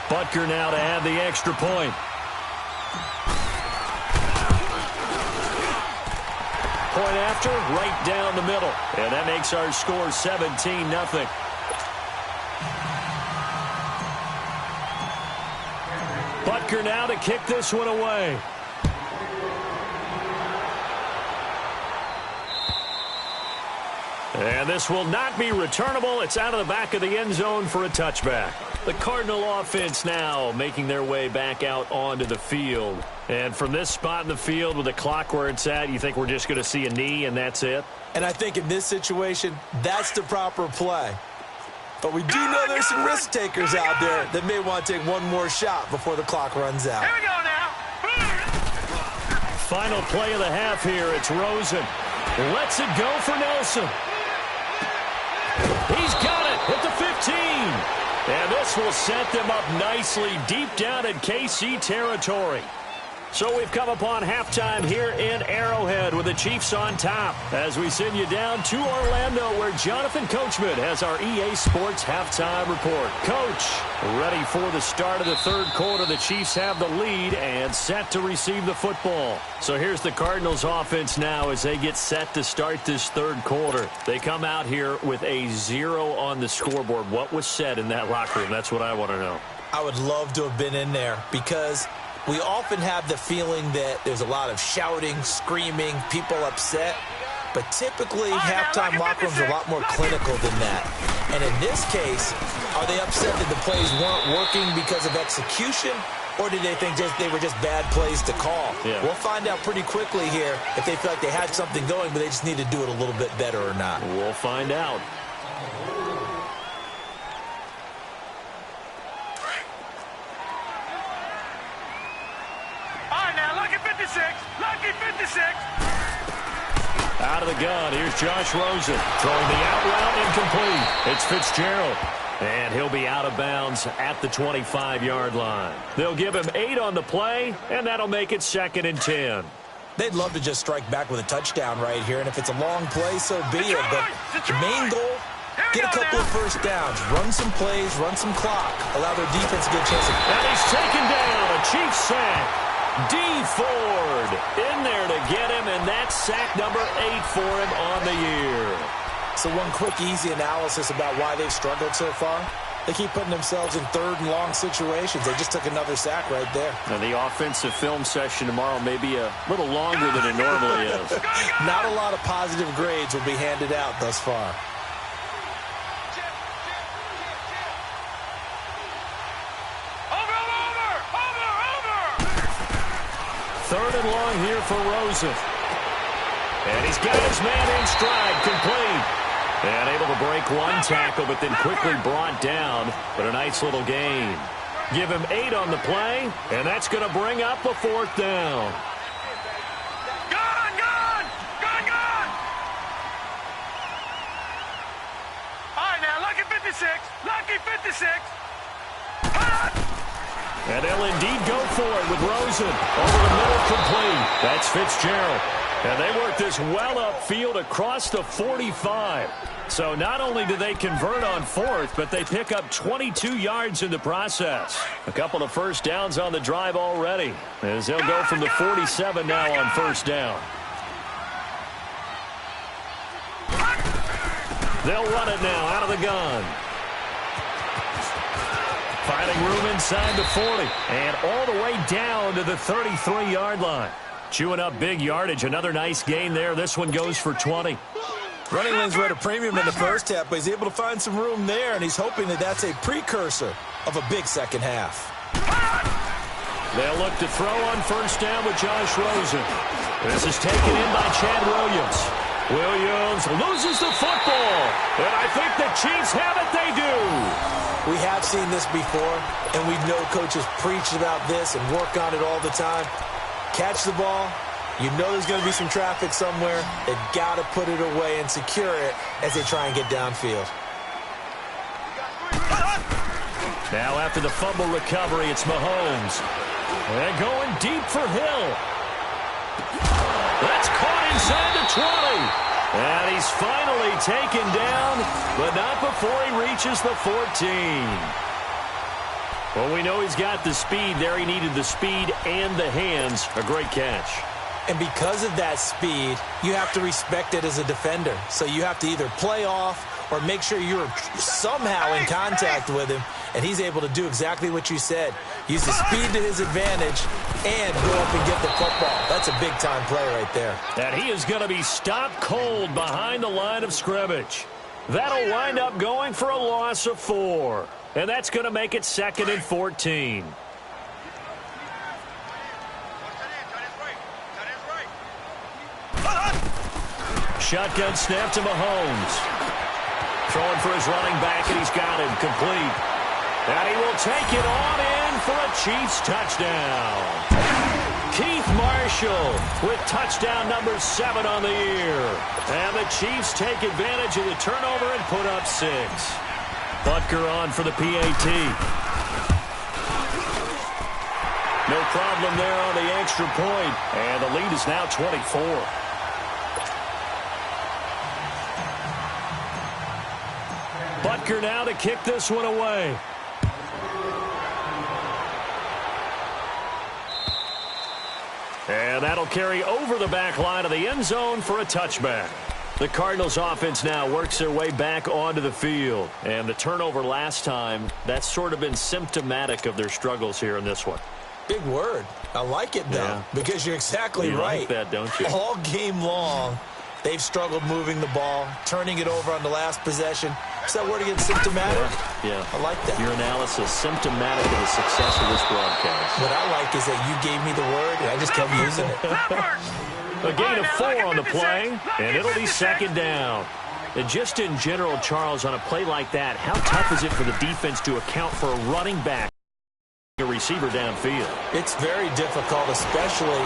Butker now to add the extra point. Point after, right down the middle. And that makes our score 17-0. Butker now to kick this one away. And this will not be returnable. It's out of the back of the end zone for a touchback. The Cardinal offense now making their way back out onto the field. And from this spot in the field with the clock where it's at, you think we're just going to see a knee and that's it? And I think in this situation, that's the proper play. But we do know there's some risk takers out there that may want to take one more shot before the clock runs out. Here we go now. Final play of the half here. It's Rosen. Lets it go for Nelson. He's got it at the 15. And this will set them up nicely deep down in KC territory. So we've come upon halftime here in Arrowhead with the Chiefs on top as we send you down to Orlando where Jonathan Coachman has our EA Sports halftime report. Coach, ready for the start of the third quarter. The Chiefs have the lead and set to receive the football. So here's the Cardinals offense now as they get set to start this third quarter. They come out here with a 0 on the scoreboard. What was said in that locker room? That's what I want to know. I would love to have been in there because we often have the feeling that there's a lot of shouting, screaming, people upset. But typically, halftime locker rooms are a lot more clinical than that. And in this case, are they upset that the plays weren't working because of execution? Or did they think they were just bad plays to call? Yeah. We'll find out pretty quickly here if they feel like they had something going, but they just need to do it a little bit better or not. We'll find out. Lucky 56. Out of the gun, here's Josh Rosen. Throwing the out route incomplete. It's Fitzgerald. And he'll be out of bounds at the 25-yard line. They'll give him 8 on the play, and that'll make it 2nd and 10. They'd love to just strike back with a touchdown right here, and if it's a long play, so be it. But the main goal, get a couple of first downs, run some plays, run some clock, allow their defense a good chance. And he's taken down. A Chiefs sack. D. Ford in there to get him, and that's sack number 8 for him on the year. So one quick, easy analysis about why they've struggled so far. They keep putting themselves in third and long situations. They just took another sack right there. And the offensive film session tomorrow may be a little longer than it normally is. Not a lot of positive grades will be handed out thus far. Third and long here for Rosen. And he's got his man in stride, complete. And able to break one tackle, but then quickly brought down. But a nice little gain. Give him 8 on the play, and that's going to bring up a 4th down. Gone! All right, now, lucky 56. Lucky 56. And they'll indeed go for it with Rosen. Over the middle, complete. That's Fitzgerald. And they work this well upfield across the 45. So not only do they convert on 4th, but they pick up 22 yards in the process. A couple of first downs on the drive already, as they'll go from the 47 now on first down. They'll run it now out of the gun. Finding room inside the 40. And all the way down to the 33-yard line. Chewing up big yardage. Another nice gain there. This one goes for 20. Running lanes were at a premium in the first half, but he's able to find some room there, and he's hoping that that's a precursor of a big second half. They'll look to throw on first down with Josh Rosen. This is taken in by Chad Williams. Williams loses the football. And I think the Chiefs have it. They do. We have seen this before, and we know coaches preach about this and work on it all the time. Catch the ball. You know there's going to be some traffic somewhere. They've got to put it away and secure it as they try and get downfield. Now after the fumble recovery, it's Mahomes. And going deep for Hill. That's caught inside the 20. And he's finally taken down, but not before he reaches the 14. Well, we know he's got the speed there. He needed the speed and the hands. A great catch. And because of that speed, you have to respect it as a defender. So you have to either play off or make sure you're somehow in contact with him and he's able to do exactly what you said. Use the speed to his advantage and go up and get the football. That's a big-time play right there. And he is going to be stopped cold behind the line of scrimmage. That'll wind up going for a loss of 4. And that's going to make it 2nd and 14. Shotgun snap to Mahomes. Throwing for his running back, and he's got him complete. And he will take it on in for a Chiefs touchdown. Keith Marshall with touchdown number 7 on the year. And the Chiefs take advantage of the turnover and put up 6. Butker on for the PAT. No problem there on the extra point. And the lead is now 24. Butker now to kick this one away. And that'll carry over the back line of the end zone for a touchback. The Cardinals offense now works their way back onto the field. And the turnover last time, that's sort of been symptomatic of their struggles here in this one. Big word. I like it, though, because you're exactly right. You like that, don't you? All game long, they've struggled moving the ball, turning it over on the last possession. Is that word again, symptomatic? Yeah. I like that. Your analysis, symptomatic of the success of this broadcast. What I like is that you gave me the word, and I just kept using it. A gain of 4 on the play, and it'll be 2nd down. And just in general, Charles, on a play like that, how tough is it for the defense to account for a running back, a receiver downfield? It's very difficult, especially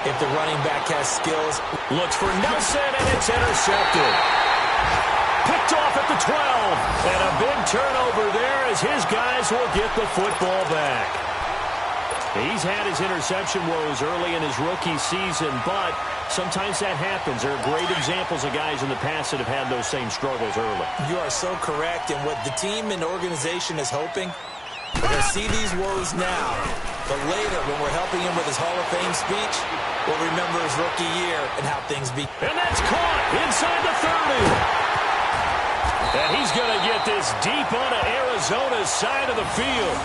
if the running back has skills. Looks for Nelson, and it's intercepted. Picked off at the 12. And a big turnover there as his guys will get the football back. He's had his interception woes early in his rookie season, but sometimes that happens. There are great examples of guys in the past that have had those same struggles early. You are so correct. And what the team and organization is hoping, we're going to see these woes now, but later when we're helping him with his Hall of Fame speech, we'll remember his rookie year and how things be. And that's caught inside the 30. And he's going to get this deep onto Arizona's side of the field.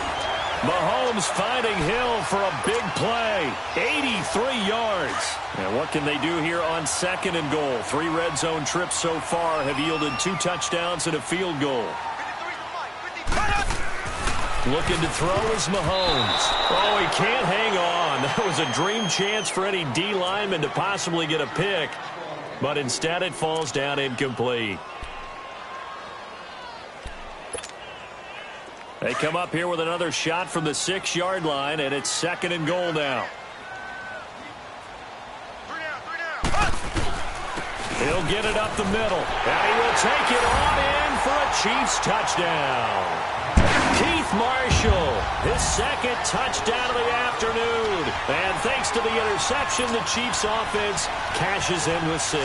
Mahomes finding Hill for a big play. 83 yards. And what can they do here on 2nd and goal? 3 red zone trips so far have yielded 2 touchdowns and a field goal. Looking to throw is Mahomes. Oh, he can't hang on. That was a dream chance for any D lineman to possibly get a pick. But instead it falls down incomplete. They come up here with another shot from the 6-yard line, and it's 2nd and goal now. He'll get it up the middle, and he will take it on in for a Chiefs touchdown. Keith Marshall, his 2nd touchdown of the afternoon. And thanks to the interception, the Chiefs offense cashes in with 6.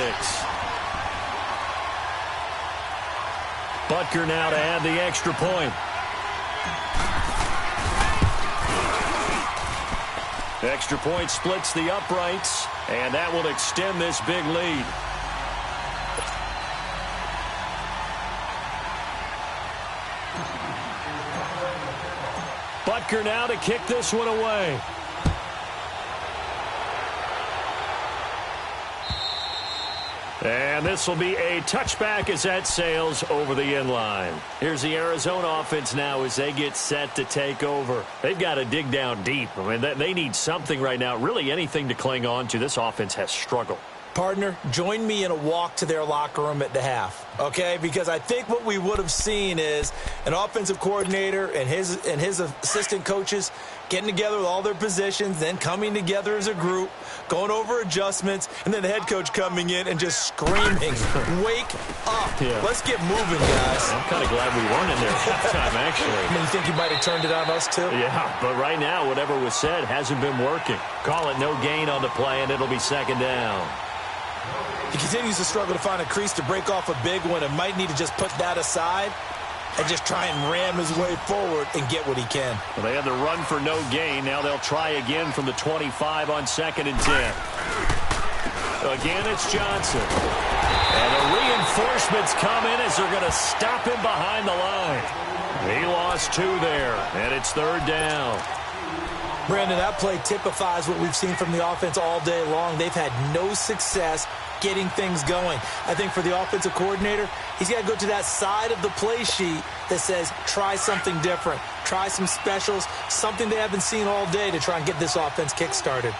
Butker now to add the extra point. Extra point splits the uprights, and that will extend this big lead. Butker now to kick this one away. And this will be a touchback as that sails over the end line. Here's the Arizona offense now as they get set to take over. They've got to dig down deep. I mean, they need something right now, really anything to cling on to. This offense has struggled. Partner, join me in a walk to their locker room at the half, okay? Because I think what we would have seen is an offensive coordinator and his assistant coaches getting together with all their positions, then coming together as a group, going over adjustments, and then the head coach coming in and just screaming, wake up. Yeah. Let's get moving, guys. I'm kind of glad we weren't in there at halftime, actually. I mean, you think you might have turned it on us, too? Yeah, but right now, whatever was said hasn't been working. Call it no gain on the play, and it'll be 2nd down. He continues to struggle to find a crease to break off a big one and might need to just put that aside and just try and ram his way forward and get what he can. Well, they had the run for no gain. Now they'll try again from the 25 on 2nd and 10. Again, it's Johnson. And the reinforcements come in as they're going to stop him behind the line. He lost 2 there, and it's 3rd down. Brandon, that play typifies what we've seen from the offense all day long. They've had no success getting things going. I think for the offensive coordinator, he's got to go to that side of the play sheet that says, try something different. Try some specials, something they haven't seen all day to try and get this offense kick-started.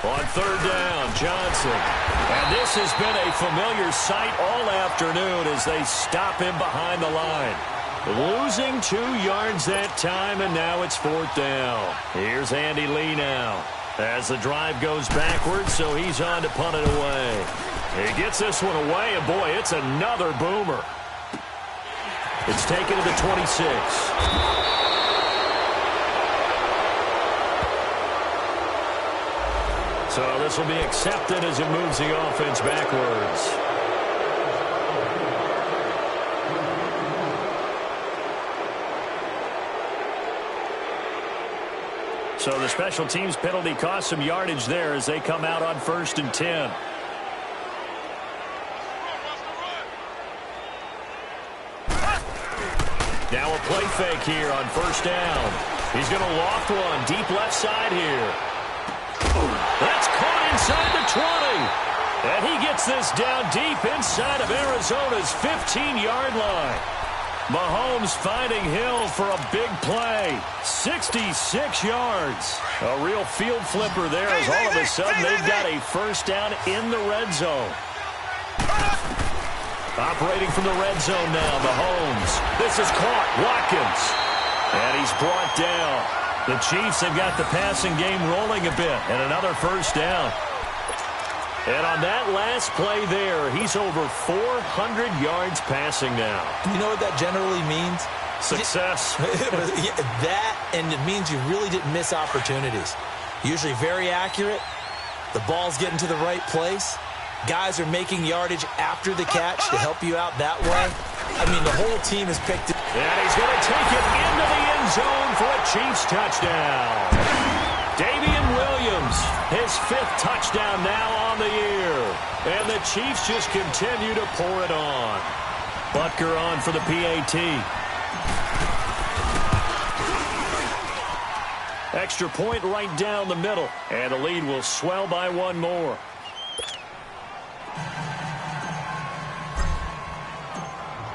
On 3rd down, Johnson. And this has been a familiar sight all afternoon as they stop him behind the line. Losing 2 yards that time, and now it's 4th down. Here's Andy Lee now as the drive goes backwards, so he's on to punt it away. He gets this one away, and boy, it's another boomer. It's taken to the 26. So this will be accepted as it moves the offense backwards. So the special teams penalty cost some yardage there as they come out on 1st and 10. Now a play fake here on 1st down. He's going to loft one deep left side here. That's caught inside the 20. And he gets this down deep inside of Arizona's 15-yard line. Mahomes finding Hill for a big play. 66 yards. A real field flipper there as all of a sudden they've got a 1st down in the red zone. Operating from the red zone now, Mahomes. This is caught. Watkins. And he's brought down. The Chiefs have got the passing game rolling a bit. And another 1st down. And on that last play there, he's over 400 yards passing now. You know what that generally means? Success. That, and it means you really didn't miss opportunities. Usually very accurate. The ball's getting to the right place. Guys are making yardage after the catch to help you out that way. I mean, the whole team has picked it. And he's going to take it into the end zone for a Chiefs touchdown. Damian Williams, his 5th touchdown now on the year. And the Chiefs just continue to pour it on. Butker on for the PAT. Extra point right down the middle. And the lead will swell by 1 more.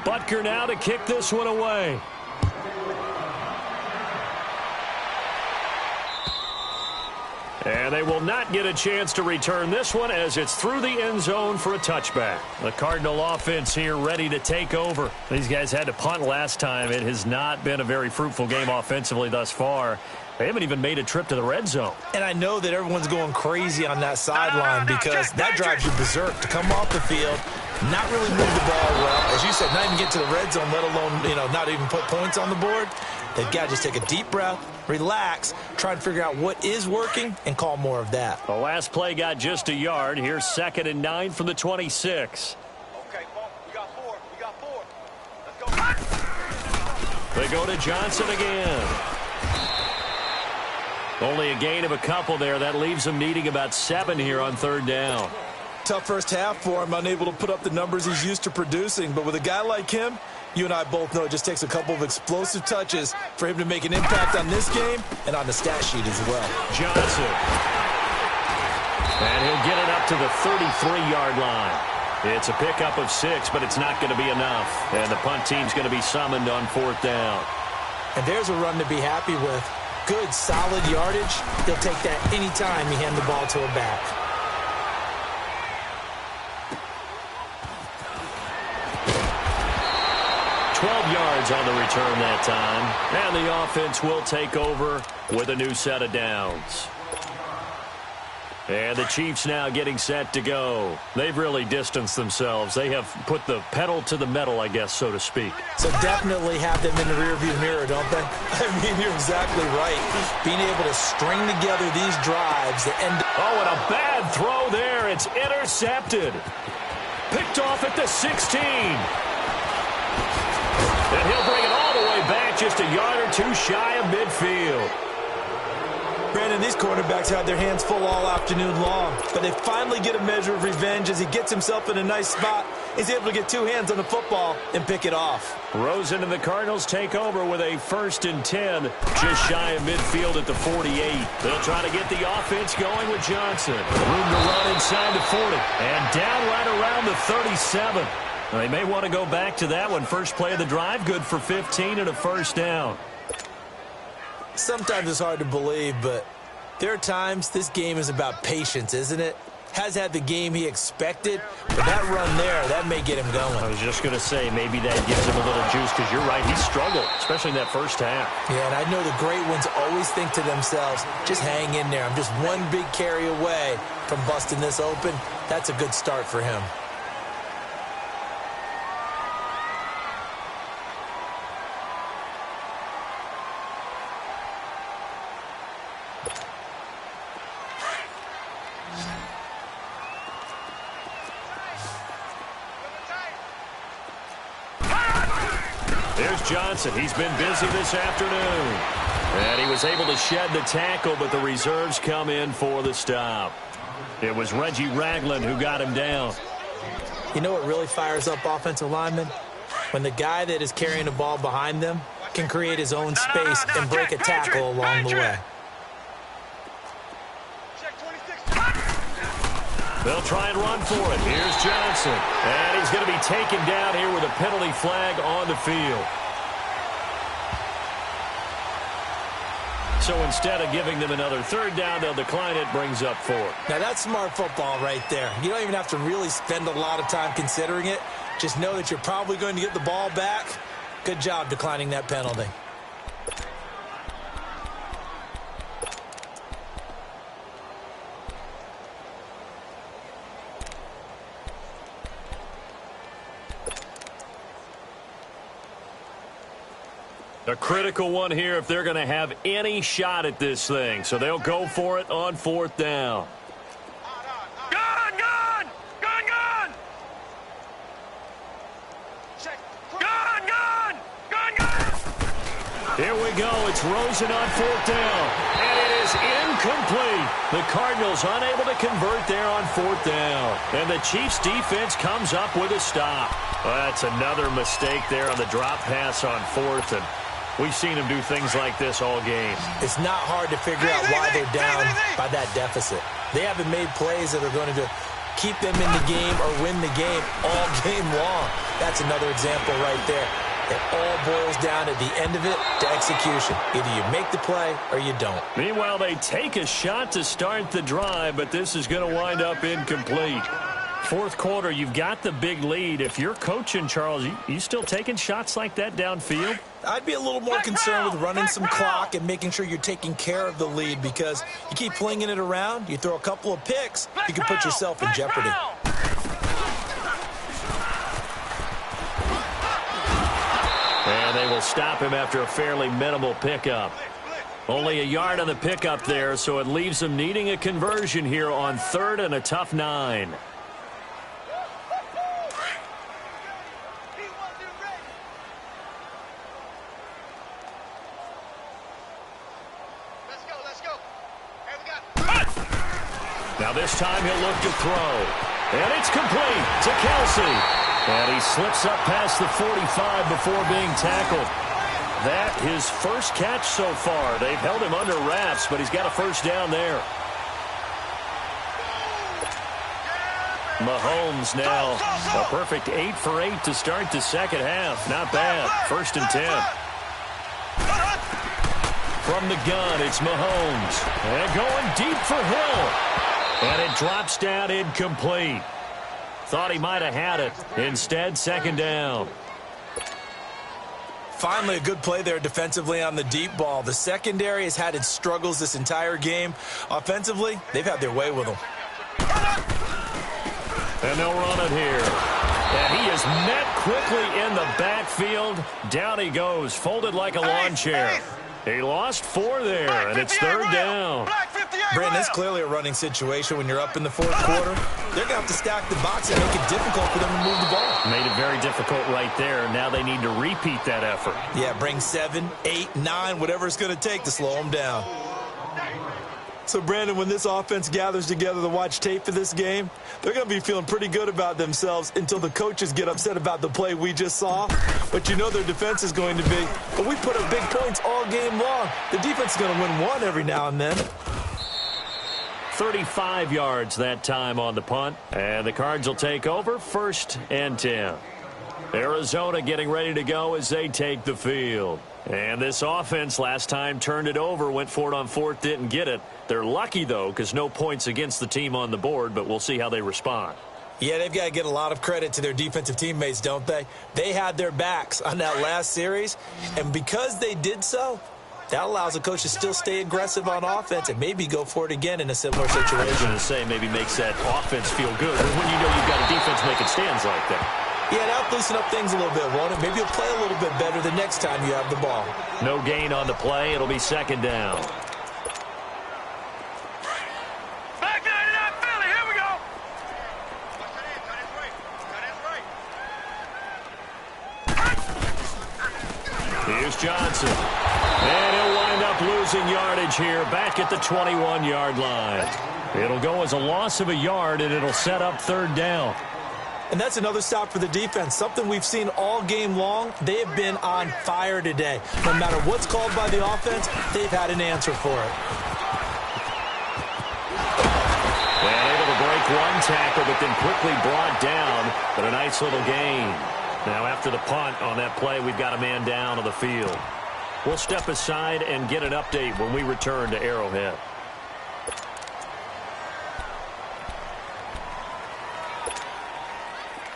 Butker now to kick this one away. And they will not get a chance to return this one as it's through the end zone for a touchback. The Cardinal offense here ready to take over. These guys had to punt last time. It has not been a very fruitful game offensively thus far. They haven't even made a trip to the red zone. And I know that everyone's going crazy on that sideline because that drives you berserk to come off the field, not really move the ball well. As you said, not even get to the red zone, let alone, not even put points on the board. They've got to just take a deep breath, relax, try and figure out what is working, and call more of that. The last play got just a yard. Here's 2nd and 9 from the 26. Okay, we got 4. We got 4. Let's go. They go to Johnson again. Only a gain of a couple there. That leaves them needing about 7 here on 3rd down. Tough first half for him, unable to put up the numbers he's used to producing. But with a guy like him, you and I both know it just takes a couple of explosive touches for him to make an impact on this game and on the stat sheet as well. Johnson. And he'll get it up to the 33-yard line. It's a pickup of 6, but it's not going to be enough. And the punt team's going to be summoned on 4th down. And there's a run to be happy with. Good, solid yardage. He'll take that anytime you hand the ball to a back. Yards on the return that time. And the offense will take over with a new set of downs. And the Chiefs now getting set to go. They've really distanced themselves. They have put the pedal to the metal, I guess, so to speak. So definitely have them in the rearview mirror, don't they? I mean, you're exactly right. Being able to string together these drives that end. Oh, and a bad throw there. It's intercepted. Picked off at the 16. And he'll bring it all the way back just a yard or 2 shy of midfield. Brandon, these cornerbacks had their hands full all afternoon long, but they finally get a measure of revenge as he gets himself in a nice spot. He's able to get two hands on the football and pick it off. Rosen and the Cardinals take over with a 1st and 10, just shy of midfield at the 48. They'll try to get the offense going with Johnson. Room to run inside the 40, and down right around the 37. They may want to go back to that one. First play of the drive, good for 15 and a first down. Sometimes it's hard to believe, but there are times this game is about patience, isn't it? Has had the game he expected, but that run there, that may get him going. I was just going to say, maybe that gives him a little juice, because you're right, he struggled, especially in that first half. Yeah, and I know the great ones always think to themselves, just hang in there. I'm just one big carry away from busting this open. That's a good start for him. There's Johnson. He's been busy this afternoon. And he was able to shed the tackle, but the reserves come in for the stop. It was Reggie Ragland who got him down. You know what really fires up offensive linemen? When the guy that is carrying the ball behind them can create his own space and break a tackle along the way. They'll try and run for it. Here's Johnson. And he's going to be taken down here with a penalty flag on the field. So instead of giving them another third down, they'll decline it, brings up 4. Now that's smart football right there. You don't even have to really spend a lot of time considering it. Just know that you're probably going to get the ball back. Good job declining that penalty. A critical one here if they're going to have any shot at this thing. So they'll go for it on 4th down. Gun! Gun! Gun! Gun! Gun! Gun! Gun! Gun! Here we go. It's Rosen on 4th down. And it is incomplete. The Cardinals unable to convert there on 4th down. And the Chiefs defense comes up with a stop. Well, that's another mistake there on the drop pass on 4th. And we've seen them do things like this all game. It's not hard to figure out why they're down by that deficit. They haven't made plays that are going to keep them in the game or win the game all game long. That's another example right there. It all boils down at the end of it to execution. Either you make the play or you don't. Meanwhile, they take a shot to start the drive, but this is going to wind up incomplete. 4th quarter, you've got the big lead. If you're coaching, Charles, you still taking shots like that downfield? I'd be a little more concerned with running some clock and making sure you're taking care of the lead, because you keep flinging it around, you throw a couple of picks, you can put yourself in jeopardy. And they will stop him after a fairly minimal pickup. Only a yard on the pickup there, so it leaves them needing a conversion here on 3rd and a tough 9. Now this time he'll look to throw. And it's complete to Kelsey. And he slips up past the 45 before being tackled. That his first catch so far. They've held him under wraps, but he's got a first down there. Mahomes now a perfect 8 for 8 to start the second half. Not bad. 1st and 10. From the gun, it's Mahomes. And going deep for Hill. And it drops down incomplete. Thought he might have had it. Instead, 2nd down. Finally, a good play there defensively on the deep ball. The secondary has had its struggles this entire game. Offensively, they've had their way with them. And they'll run it here. And he is met quickly in the backfield. Down he goes, folded like a lawn chair. He lost 4 there, and it's 3rd down. Brandon, it's clearly a running situation when you're up in the 4th quarter. They're going to have to stack the box and make it difficult for them to move the ball. Made it very difficult right there. Now they need to repeat that effort. Yeah, bring 7, 8, 9, whatever it's going to take to slow them down. So, Brandon, when this offense gathers together to watch tape for this game, they're going to be feeling pretty good about themselves until the coaches get upset about the play we just saw. But you know their defense is going to be, but we put up big points all game long. The defense is going to win one every now and then. 35 yards that time on the punt. And the Cards will take over 1st and 10. Arizona getting ready to go as they take the field. And this offense last time turned it over, went for it on 4th, didn't get it. They're lucky, though, because no points against the team on the board, but we'll see how they respond. Yeah, they've got to get a lot of credit to their defensive teammates, don't they? They had their backs on that last series, and because they did so, that allows the coach to still stay aggressive on offense and maybe go for it again in a similar situation. I was going to say maybe makes that offense feel good when you know you've got a defense making stands like that. Yeah, that'll loosen up things a little bit, won't it? Maybe you'll play a little bit better the next time you have the ball. No gain on the play. It'll be 2nd down. Back 99 Philly, here we go. Here's Johnson. And he'll wind up losing yardage here back at the 21-yard line. It'll go as a loss of a yard, and it'll set up 3rd down. And that's another stop for the defense, something we've seen all game long. They have been on fire today. No matter what's called by the offense, they've had an answer for it. And able to break one tackle, but then quickly brought down. But a nice little gain. Now after the punt on that play, we've got a man down on the field. We'll step aside and get an update when we return to Arrowhead.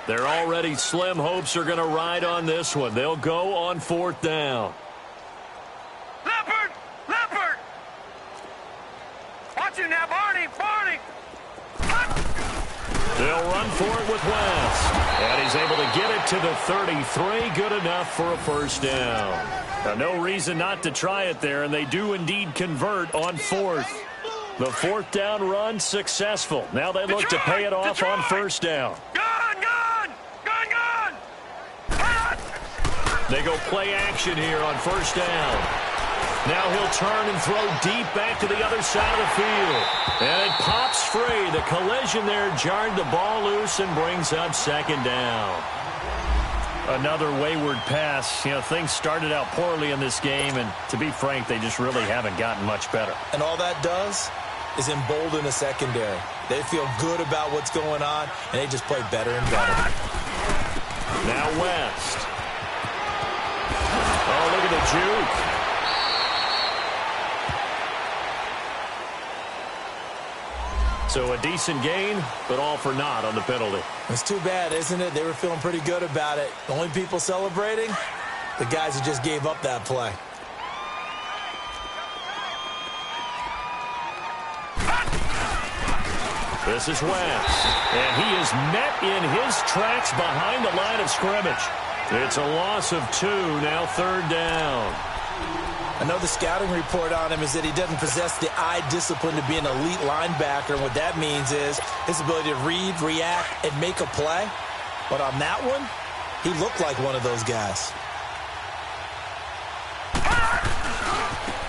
They're already slim hopes are going to ride on this one. They'll go on 4th down. Leopard! Leopard! Watch him now, Barney! Barney! They'll run for it with West. And he's able to get it to the 33. Good enough for a 1st down. Now, no reason not to try it there, and they do indeed convert on 4th. The 4th down run successful. Now they look to pay it off on 1st down. They go play action here on 1st down. Now he'll turn and throw deep back to the other side of the field. And it pops free. The collision there jarred the ball loose and brings up 2nd down. Another wayward pass. You know, things started out poorly in this game, and to be frank, they just really haven't gotten much better. And all that does is embolden a secondary. They feel good about what's going on, and they just play better and better. Now West. Oh, look at the juke. So a decent gain, but all for naught on the penalty. It's too bad, isn't it? They were feeling pretty good about it. The only people celebrating, the guys who just gave up that play. This is West, and he is met in his tracks behind the line of scrimmage. It's a loss of 2, now 3rd down. I know the scouting report on him is that he doesn't possess the eye discipline to be an elite linebacker, and what that means is his ability to read, react, and make a play. But on that one, he looked like one of those guys.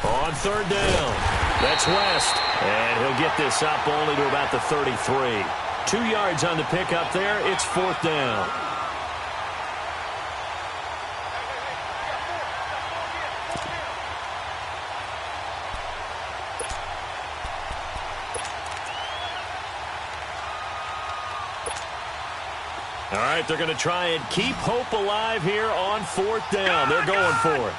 On 3rd down, that's West, and he'll get this up only to about the 33. 2 yards on the pickup there. It's 4th down. All right, they're going to try and keep hope alive here on 4th down. They're going for it.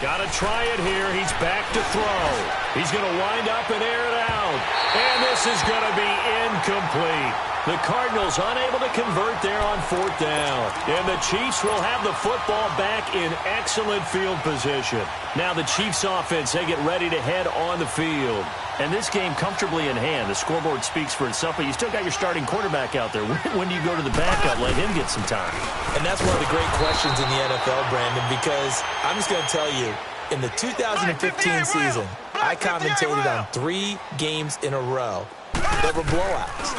Got to try it here. He's back to throw. He's going to wind up and air it out. And this is going to be incomplete. The Cardinals unable to convert there on 4th down. And the Chiefs will have the football back in excellent field position. Now the Chiefs offense, they get ready to head on the field. And this game comfortably in hand. The scoreboard speaks for itself, but you still got your starting quarterback out there. When do you go to the backup? Let him get some time. And that's one of the great questions in the NFL, Brandon, because I'm just going to tell you, in the 2015 season, I commentated on 3 games in a row that were blowouts.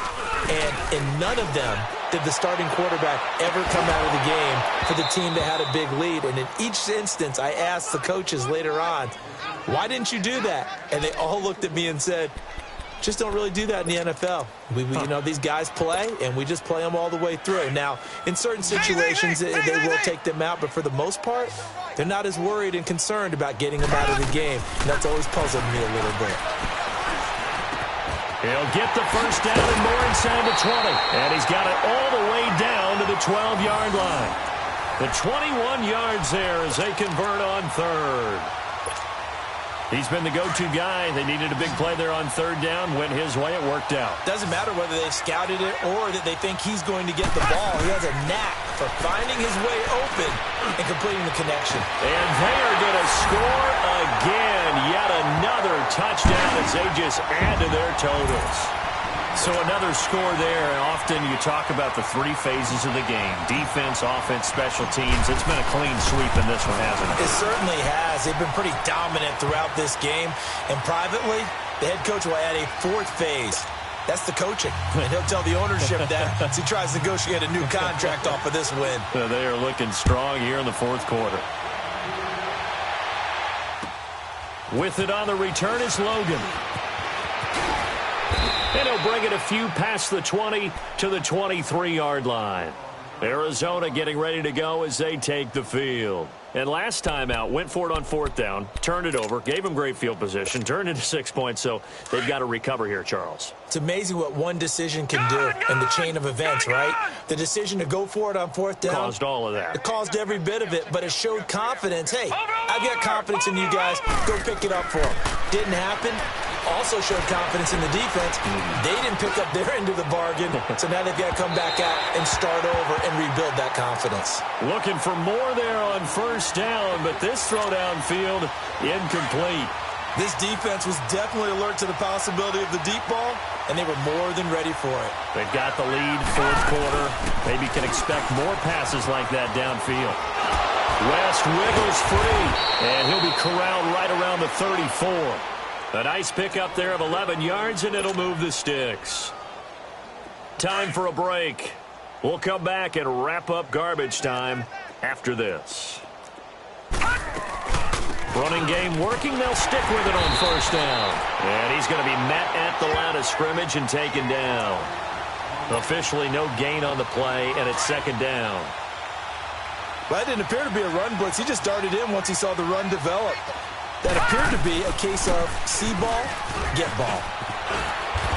And in none of them did the starting quarterback ever come out of the game for the team that had a big lead. And in each instance, I asked the coaches later on, why didn't you do that? And they all looked at me and said, just don't really do that in the NFL. You know, these guys play, and we just play them all the way through. Now, in certain situations, they will take them out, but for the most part, they're not as worried and concerned about getting them out of the game. And that's always puzzled me a little bit. He'll get the first down and more inside the 20. And he's got it all the way down to the 12-yard line. The 21 yards there as they convert on third. He's been the go-to guy. They needed a big play there on third down. Went his way. It worked out. Doesn't matter whether they scouted it or that they think he's going to get the ball. He has a knack for finding his way open and completing the connection. And they are going to score again. Yet another touchdown as they just add to their totals. So another score there. Often you talk about the three phases of the game. Defense, offense, special teams. It's been a clean sweep in this one, hasn't it? It certainly has. They've been pretty dominant throughout this game. And privately, the head coach will add a fourth phase. That's the coaching. And he'll tell the ownership that as he tries to negotiate a new contract off of this win. They are looking strong here in the fourth quarter. With it on the return is Logan. And he'll bring it a few past the 20 to the 23-yard line. Arizona getting ready to go as they take the field. And last time out, went for it on fourth down, turned it over, gave them great field position, turned into 6 points, so they've got to recover here, Charles. It's amazing what one decision can do in the chain of events, right? The decision to go for it on fourth down. Caused all of that. It caused every bit of it, but it showed confidence. Hey, I've got confidence in you guys. Go pick it up for them. Didn't happen. Also showed confidence in the defense. They didn't pick up their end of the bargain, so now they've got to come back out and start over and rebuild that confidence. Looking for more there on first down, but this throw downfield incomplete. This defense was definitely alert to the possibility of the deep ball, and they were more than ready for it. They've got the lead, fourth quarter. Maybe can expect more passes like that downfield. West wiggles free, and he'll be corralled right around the 34. A nice pickup there of 11 yards, and it'll move the sticks. Time for a break. We'll come back and wrap up garbage time after this. Running game working. They'll stick with it on first down. And he's going to be met at the line of scrimmage and taken down. Officially no gain on the play, and it's second down. Well, that didn't appear to be a run blitz. He just darted in once he saw the run develop. That appeared to be a case of see ball, get ball.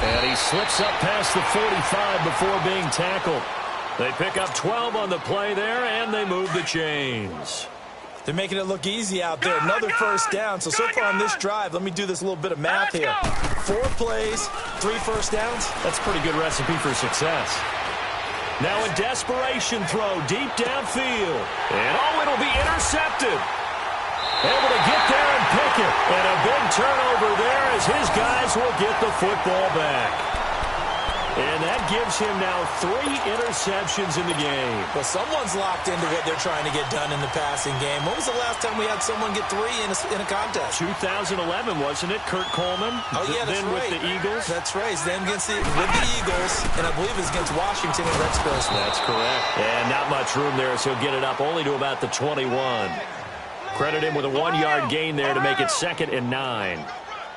And he slips up past the 45 before being tackled. They pick up 12 on the play there, and they move the chains. They're making it look easy out there. Another first down. So far on this drive, let me do this little bit of math here. 4 plays, 3 first downs. That's a pretty good recipe for success. Now a desperation throw deep downfield. And it'll be intercepted. Able to get there and pick it. And a big turnover there as his guys will get the football back. And that gives him now 3 interceptions in the game. Well, someone's locked into what they're trying to get done in the passing game. When was the last time we had someone get 3 in a contest? 2011, wasn't it? Kurt Coleman. Oh, yeah, that's then right. With the Eagles. That's right. Then with the Eagles, and I believe it's against Washington and Rex Grossman. That's correct. And not much room there, so he'll get it up only to about the 21. Credit him with a 1-yard gain there to make it 2nd and 9.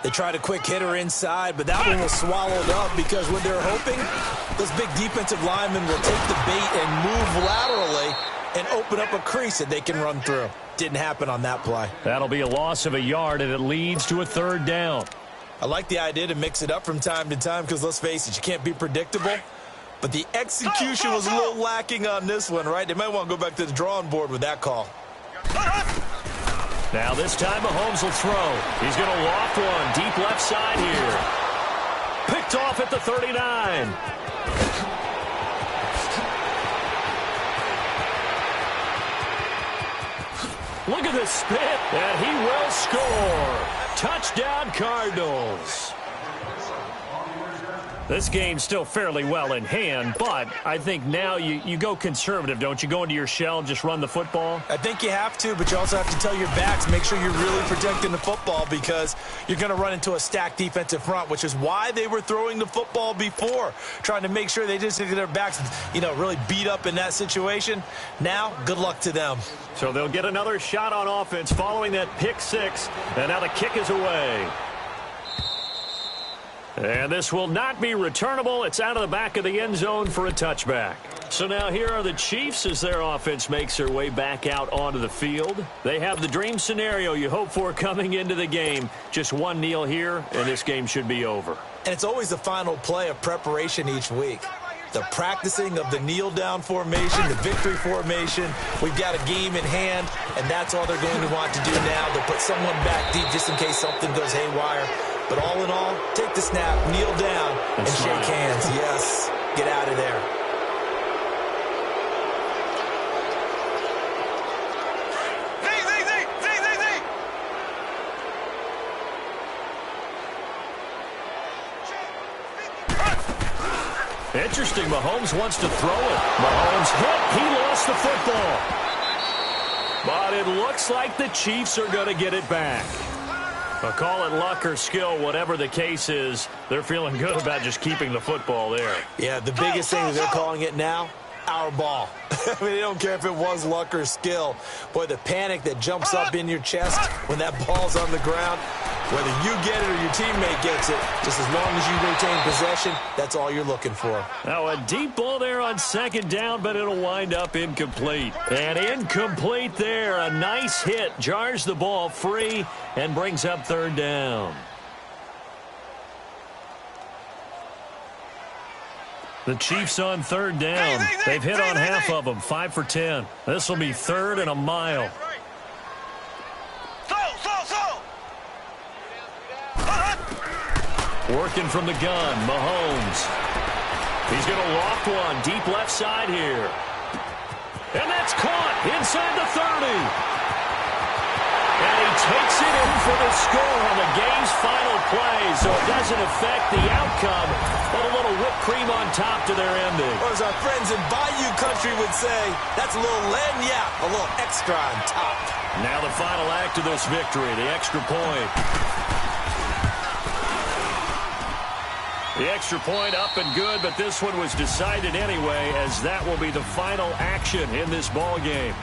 They tried a quick hitter inside, but that one was swallowed up because what they're hoping, those big defensive linemen will take the bait and move laterally and open up a crease that they can run through. Didn't happen on that play. That'll be a loss of a yard, and it leads to a 3rd down. I like the idea to mix it up from time to time because, let's face it, you can't be predictable. But the execution was a little lacking on this one, right? They might want to go back to the drawing board with that call. Now this time Mahomes will throw. He's going to loft one deep left side here. Picked off at the 39. Look at the spin, and he will score. Touchdown Cardinals. This game's still fairly well in hand, but I think now you go conservative, don't you? Go into your shell and just run the football? I think you have to, but you also have to tell your backs, make sure you're really protecting the football because you're going to run into a stacked defensive front, which is why they were throwing the football before, trying to make sure they just get their backs, really beat up in that situation. Now, good luck to them. So they'll get another shot on offense following that pick six, and now the kick is away. And this will not be returnable. It's out of the back of the end zone for a touchback. So now here are the Chiefs as their offense makes their way back out onto the field. They have the dream scenario you hope for coming into the game. Just one kneel here, and this game should be over. And it's always the final play of preparation each week. The practicing of the kneel-down formation, the victory formation. We've got a game in hand, and that's all they're going to want to do now. They'll put someone back deep just in case something goes haywire. But all in all, take the snap, kneel down, and shake hands. Yes, get out of there. Interesting, Mahomes wants to throw it. Mahomes hit, he lost the football. But it looks like the Chiefs are going to get it back. Call it luck or skill, whatever the case is, they're feeling good about just keeping the football there. Yeah, the biggest thing that they're calling it now, our ball. I mean, they don't care if it was luck or skill. Boy, the panic that jumps up in your chest when that ball's on the ground, whether you get it or your teammate gets it, just as long as you retain possession, that's all you're looking for. Now a deep ball there on second down, but it'll wind up incomplete. And incomplete there. A nice hit. Jars the ball free and brings up third down. The Chiefs on third down. They've hit on half of them, 5 for 10. This will be third and a mile. Working from the gun, Mahomes. He's going to loft one deep left side here. And that's caught inside the 30. And he takes it in for the score on the game's final play, so it doesn't affect the outcome, but a little whipped cream on top to their ending. Or as our friends in Bayou Country would say, that's a little lagniappe, a little extra on top. Now the final act of this victory, the extra point. The extra point up and good, but this one was decided anyway, as that will be the final action in this ball game.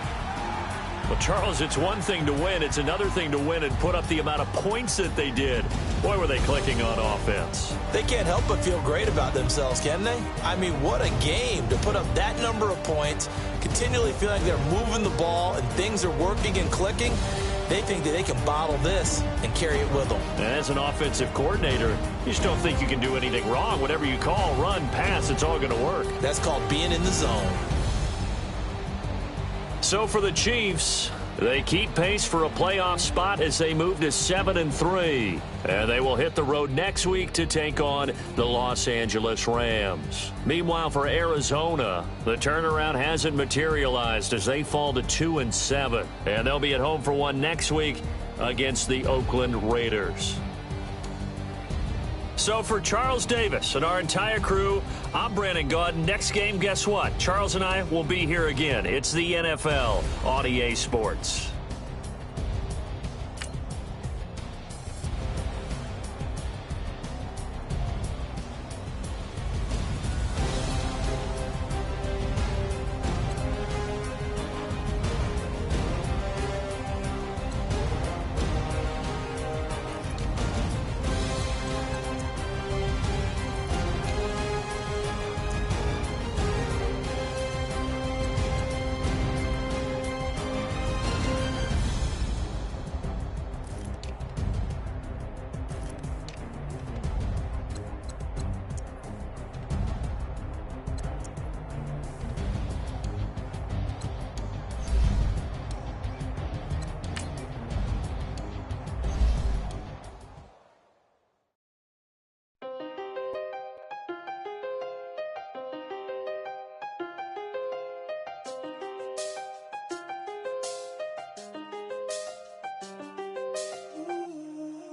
Well, Charles, it's one thing to win. It's another thing to win and put up the amount of points that they did. Boy, were they clicking on offense. They can't help but feel great about themselves, can they? I mean, what a game to put up that number of points, continually feeling like they're moving the ball and things are working and clicking. They think that they can bottle this and carry it with them. And as an offensive coordinator, you just don't think you can do anything wrong. Whatever you call, run, pass, it's all going to work. That's called being in the zone. So for the Chiefs, they keep pace for a playoff spot as they move to 7-3. And they will hit the road next week to take on the Los Angeles Rams. Meanwhile, for Arizona, the turnaround hasn't materialized as they fall to 2-7. And they'll be at home for one next week against the Oakland Raiders. So for Charles Davis and our entire crew, I'm Brandon Gaudin. Next game, guess what? Charles and I will be here again. It's the NFL on EA Sports.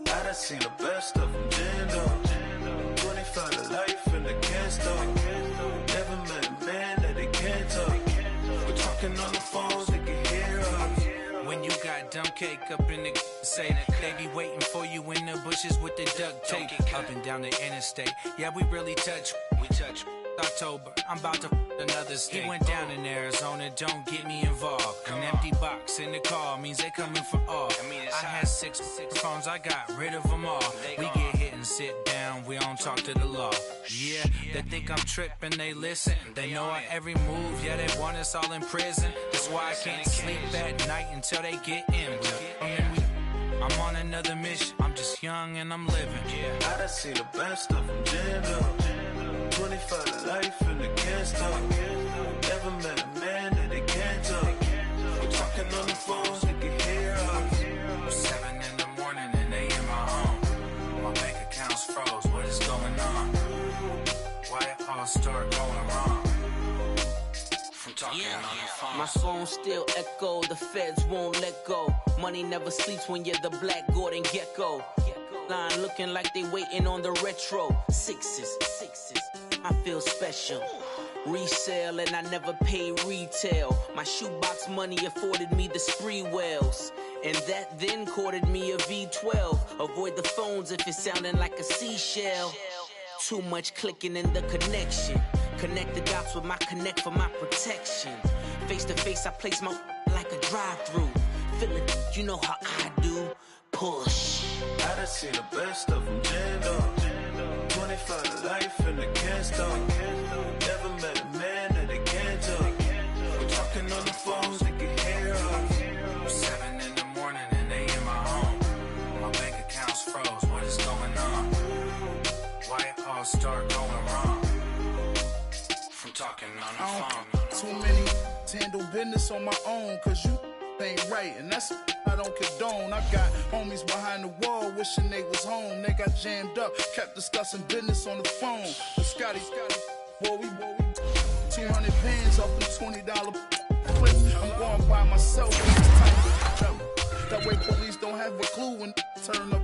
I seen the best of them, 25 to life in the talking on the phones, they can hear us. When you got dumb cake up in the say, they be waiting for you in the bushes with the duct tape. Up and down the interstate, yeah, we really touch. We touch. October, I'm about to another state. He went down in Arizona, don't get me involved. An empty box in the car means they coming for all. I had six phones, I got rid of them all. We get hit and sit down, we don't talk to the law. Yeah, they think I'm tripping, they listen. They know our every move, yeah, they want us all in prison. That's why I can't sleep at night until they get in. I'm on another mission, I'm just young and I'm living. I done seen the best of them jammed up. 25 to life and they can't stop. Never met a man that they can't talk. We're talking on the phones, they can hear us. 7 in the morning and they in my home. My bank account's froze, what is going on? Why it all start going wrong? From talking on the phone. My phone still echo, the feds won't let go. Money never sleeps when you're the Black Gordon Gecko. Line looking like they waiting on the retro. Sixes, I feel special. Resale and I never pay retail. My shoebox money afforded me the spree wells. And that then courted me a V12. Avoid the phones if it's sounding like a seashell. Too much clicking in the connection. Connect the dots with my connect for my protection. Face to face I place my like a drive-through. Feeling, you know how I do. Push. I done seen the best of them jammed up. 25 to life and they can't stop. Never met a man that they can't talk. We're talking on the phones, they can hear us. 7 in the morning and they in my home. My bank account's froze, what is going on? Why it all start going wrong? From talking on the phone. Too many to handle business on my own, cause you ain't right, and that's I don't condone. I got homies behind the wall wishing they was home. They got jammed up, kept discussing business on the phone. But Scotty, boy, we 200 bands off the $20 clip. I'm going by myself. That way police don't have a clue when turn up.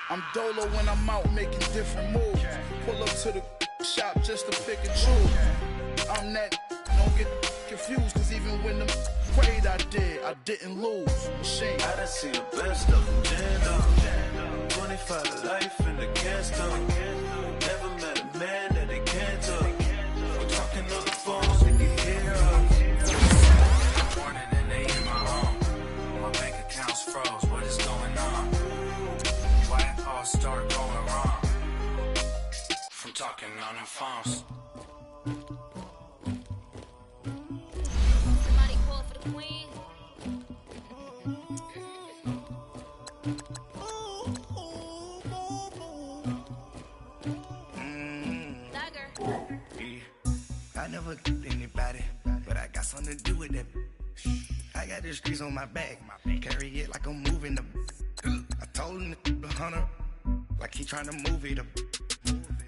I'm dolo when I'm out making different moves. Pull up to the shop just to pick and choose. I'm that, don't get confused, cause even when the prayed I didn't lose. Machine. I done seen the best of them jammed up. 25 to life and they can't stop. Never met a man that they can't talk. We're talking on the phones, they can hear us. Morning and they in my home. My bank account's froze, what is going on? Why it all start going wrong? From talking on the phones. I never killed anybody, but I got something to do with that. I got the streets on my back, carry it like I'm moving the. I told him the hunter, like he trying to move it up.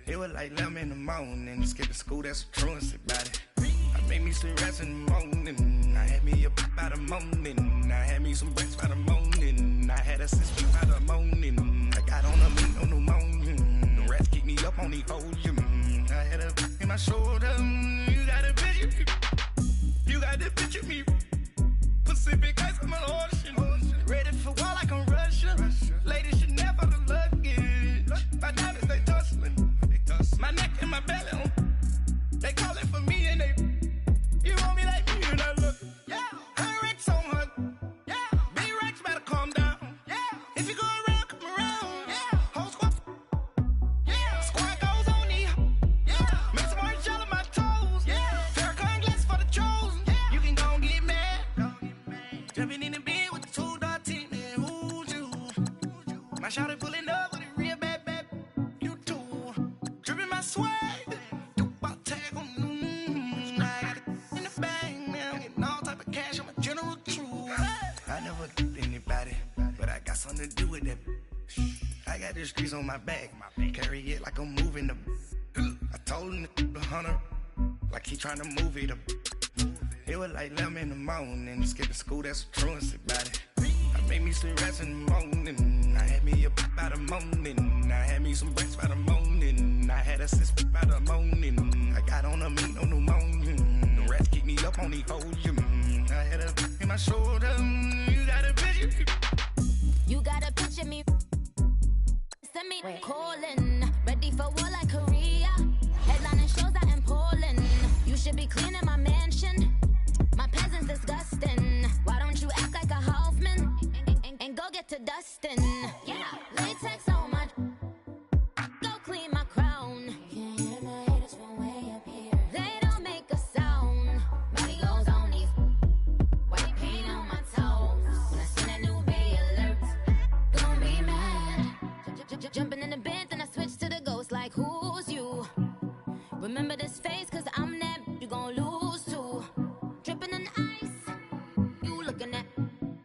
It was like 11 in the morning, skipping school, that's a truancy about it. I made me some rats in the morning, I had me a pop by the morning, I had me some bricks by the morning, I had a sister by the morning, I got on a meat on the morning, the rats keep me up on the podium, I had a in my shoulder, you got a picture, you got the picture me, Pacific ice on my ocean, ready for war like I'm Russian, ladies should never the luggage, my diamonds they tussling, my neck and my belly on. They call it for me and they. You want me like me and I look. Yeah. High Rex on her. Yeah. B-Rex better calm down. Yeah. If you go around, come around. Yeah. Whole squad. Yeah. Squad goes on the. Yeah. Make some orange gel on my toes. Yeah. Farrakhan glass for the chosen. Yeah. You can go and get mad. Jumping in the bed with the 2-door team. And who's you? My shawty pulling up with a real bad. You too. Dripping my swag. Something to do with that. I got the streets on my back, carry it like I'm moving the. I told him the hunter, like he trying to move it up. It was like 11 in the morning, skipping school, that's a truancy about it. I made me some rats in the morning, I had me a pop by the morning, I had me some bricks by the morning, I had a sister by the morning, I got on a meat on the morning, the rats keep me up on these hoes. I had a in my shoulder. You got a picture. You got a picture me. Send me calling. Ready for war like Korea. Headlining shows out in Poland. You should be cleaning my mansion. My peasants disgusting. Why don't you act like a Hoffman and go get to dustin'? Yeah, latex on my. Go clean my crown. You can hear my haters from way up here. They don't make a sound. Body goes on these. White paint on my toes. When I send a new bay alert, gonna be mad. Jumping in the bed, then I switch to the ghost like who's you? Remember this face, cause I'm that you gon' lose to. Dripping in ice, you looking at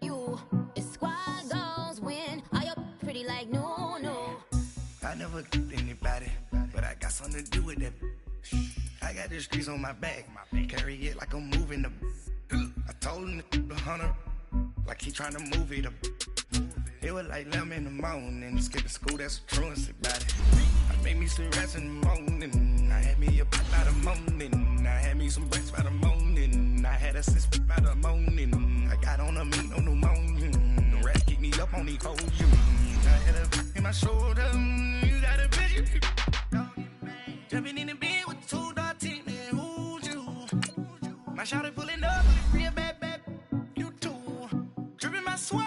you. It's squad goals win. Are you pretty like no, no? I never killed anybody, but I got something to do with that. I got the streets on my back, carry it like I'm moving the. I told him the hunter, like he trying to move it up. It was like 11 in the morning, skipping school, that's a truancy about it. I made me some rats in the morning, I had me a pop by the morning, I had me some breaks by the morning, I had a six by the morning, I got on a meat on the morning, the rats keep me up on these hoes. I had a in my shoulder, you got a picture. Jumping in the bed with 2 dark teeth, man, who's you? My shawty pulling up, real bad, bad, you too. Dripping my swag.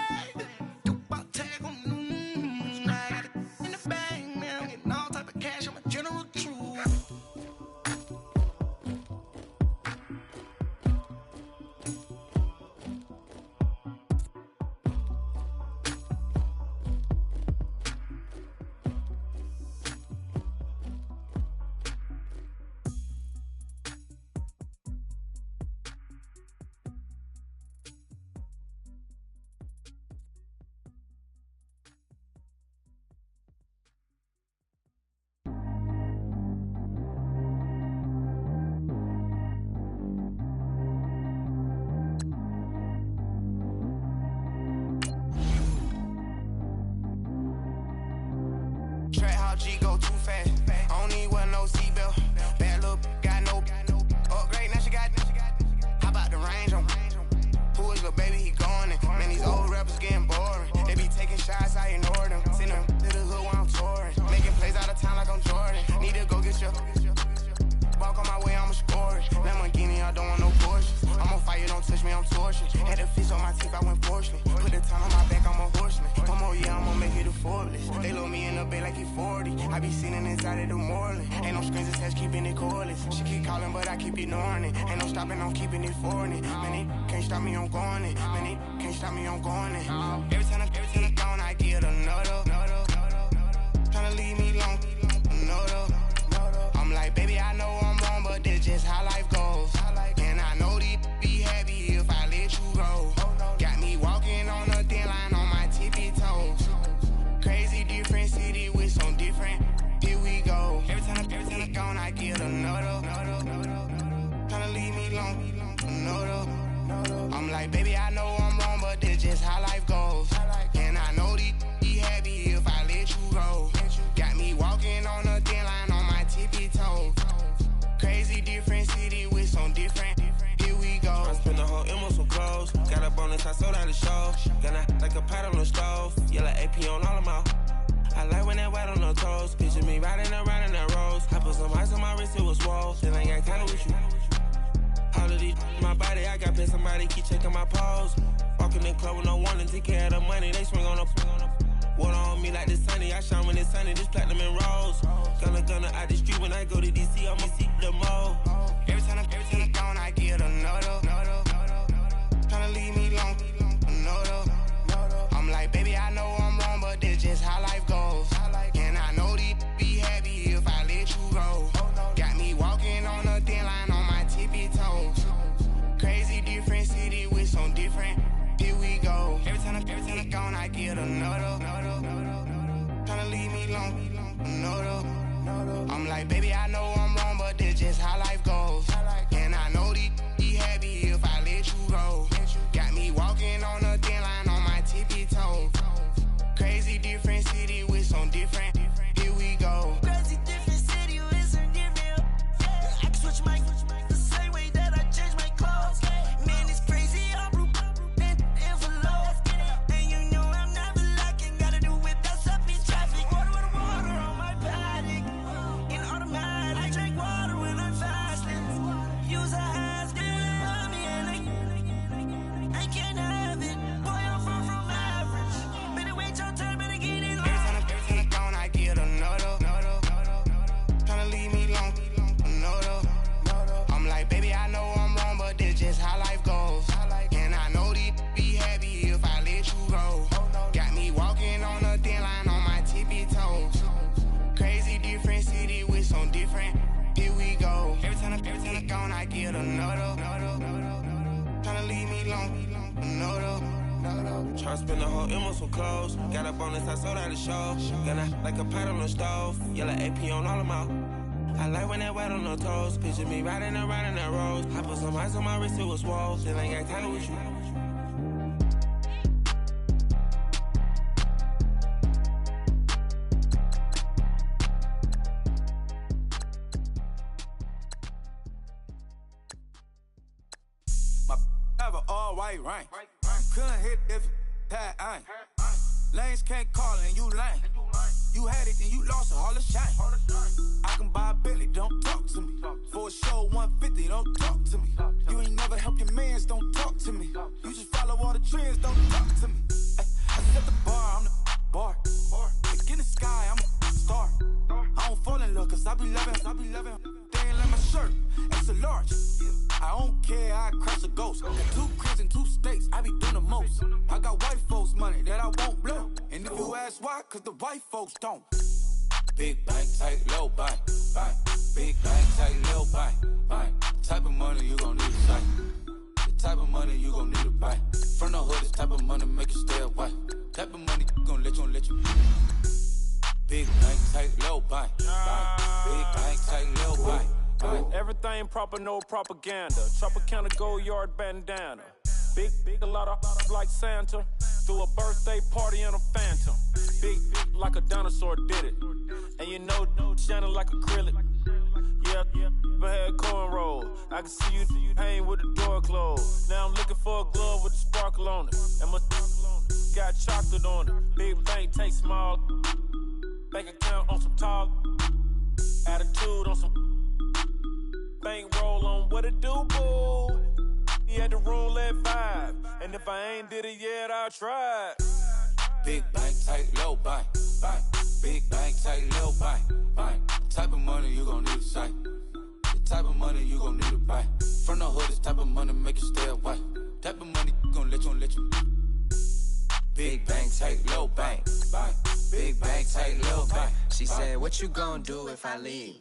G go too fast. I don't need one no seatbelt. Bad little got no upgrade. Now she got. How about the range on? Who is little baby? He going in. Man, these old rappers getting boring. They be taking shots, I ignore them. Send them to the hood while I'm touring. Making plays out of town like I'm Jordan. Need to go get your. Walk on my way, I'ma score it. Lamborghini, I don't want no Porsches. I'm on fire, don't touch me, I'm torsion. Had a fish on my teeth, I went fortunate. Put the time on my back, I'm a horseman. One more year, I'ma make it a Forbes. They load me in the bed like he 40. I be sitting inside of the Moreland. Ain't no strings attached, keeping it cordless. She keep calling, but I keep ignoring it. Ain't no stopping, I'm keeping it foreign it. Man, they can't stop me, I'm going it. Man, they can't stop me, I'm going it. Every time I gone, I get another. Tryna leave me alone, another. I'm like, baby, I know I'm wrong, but that's just how life goes. And I know these be happy if I let you go. Got me walking on a thin line on my tippy toes. Crazy different city with some different. Here we go. Every time I gone, I get another. Tryna leave me alone, another. I'm like, baby, I know I'm wrong, but that's just how life goes. And I know these be happy if I let you go. Got me walking on a thin line on my tippy toes. Crazy different city with some different. Here we go. I spent the whole M on some clothes. Got up on this, I sold out the show. Gonna like a pot on the stove. Yellow AP on all of my. I like when that white on the toes. Picture me riding around in that rose. I put some ice on my wrist, it was swole. Then I got kinda with you. All of these my body, I got paid somebody keep checking my pose. Walking in club with no warning, take care of the money. They swing on the. Water on me like the sunny, I shine when it's sunny, this platinum and rose. Gonna out the street when I go to DC, I'ma see the mall. Every time I gone, I get another. Tryna leave me alone, another. I'm like, baby, I know I'm wrong, but that's just how life goes. And I know these be happy if I let you go. Got me walking on a thin line on my tippy toes. Crazy different city with some different. Here we go. Every time I gone, I get another. Tryna leave me alone, another. I'm like, baby, I know I'm wrong, but that's just how life goes. And I know these be happy if I let you go. Got me walking on a thin line on my tippy toes. Crazy different city with some different. Here we go. Crazy different city with some different. I can switch my the same way that I change my clothes. Baby, I know I'm wrong, but this just how life goes. And I know these be happy if I let you go. Got me walking on a thin line on my tippy toes. Crazy different city with some different. Here we go. Every time I gone, I get another. Tryna leave me alone, another. Tryna spend the whole M on some clothes. Got up on this, I sold out the show. Got out like a pot on the stove. Yellow AP on all of my. I like when that wet on the toes. Picture me riding around in that rose. I put some ice on my wrist, it was swole. Still ain't got time with you. My have an all-white ring. Couldn't hit if it had ain't. Lanes can't call it and you lame. You had it and you lost it, all the shame. I can buy a Bentley, don't talk to me. For a show 150, don't talk to me. You ain't never help your mans, don't talk to me. You just follow all the trends, don't talk to me. Ay, I set the bar, I'm the bar. Like in the sky, I'm a star. I don't fall in love, cause I be loving. They ain't like my shirt, it's a large. I don't care, I crush a ghost. Got 2 cribs in 2 states, I be doing the most. I got white folks' money that I won't blow. And if you ask why, cause the white folks don't. Big bank, tight, low bank, bank. Big bank, tight, low bank, bank. Type of money you gon' need to sight. The type of money you gon' need to buy. From the hood, this type of money make you stay away. Type of money gon' let you. Big bank, tight, low bank, bank. Big bank, tight, low bank. Everything proper, no propaganda. Tropicana gold yard bandana. Big, a lot of like Santa. Threw a birthday party in a phantom. Big like a dinosaur did it. And you know, shining like acrylic. Yeah, I had cornrow. I can see you hang with the door closed. Now I'm looking for a glove with a sparkle on it. And my got chocolate on it. Big bank, take small. Bank account on some tall. Attitude on some. Bankroll on what it do, boo. He had the roulette vibe. And if I ain't did it yet, I'll try. Big bank, tight, low bank, bank. Big bank, tight, low bank, bank. Type of money you gon' need to sight. The type of money you gon' need to buy. From the hood, this type of money make you stay away. Type of money gon' let you. Big bank, tight, low bank, bank. Big bank, tight, low bank. She said, what you gon' do if I leave?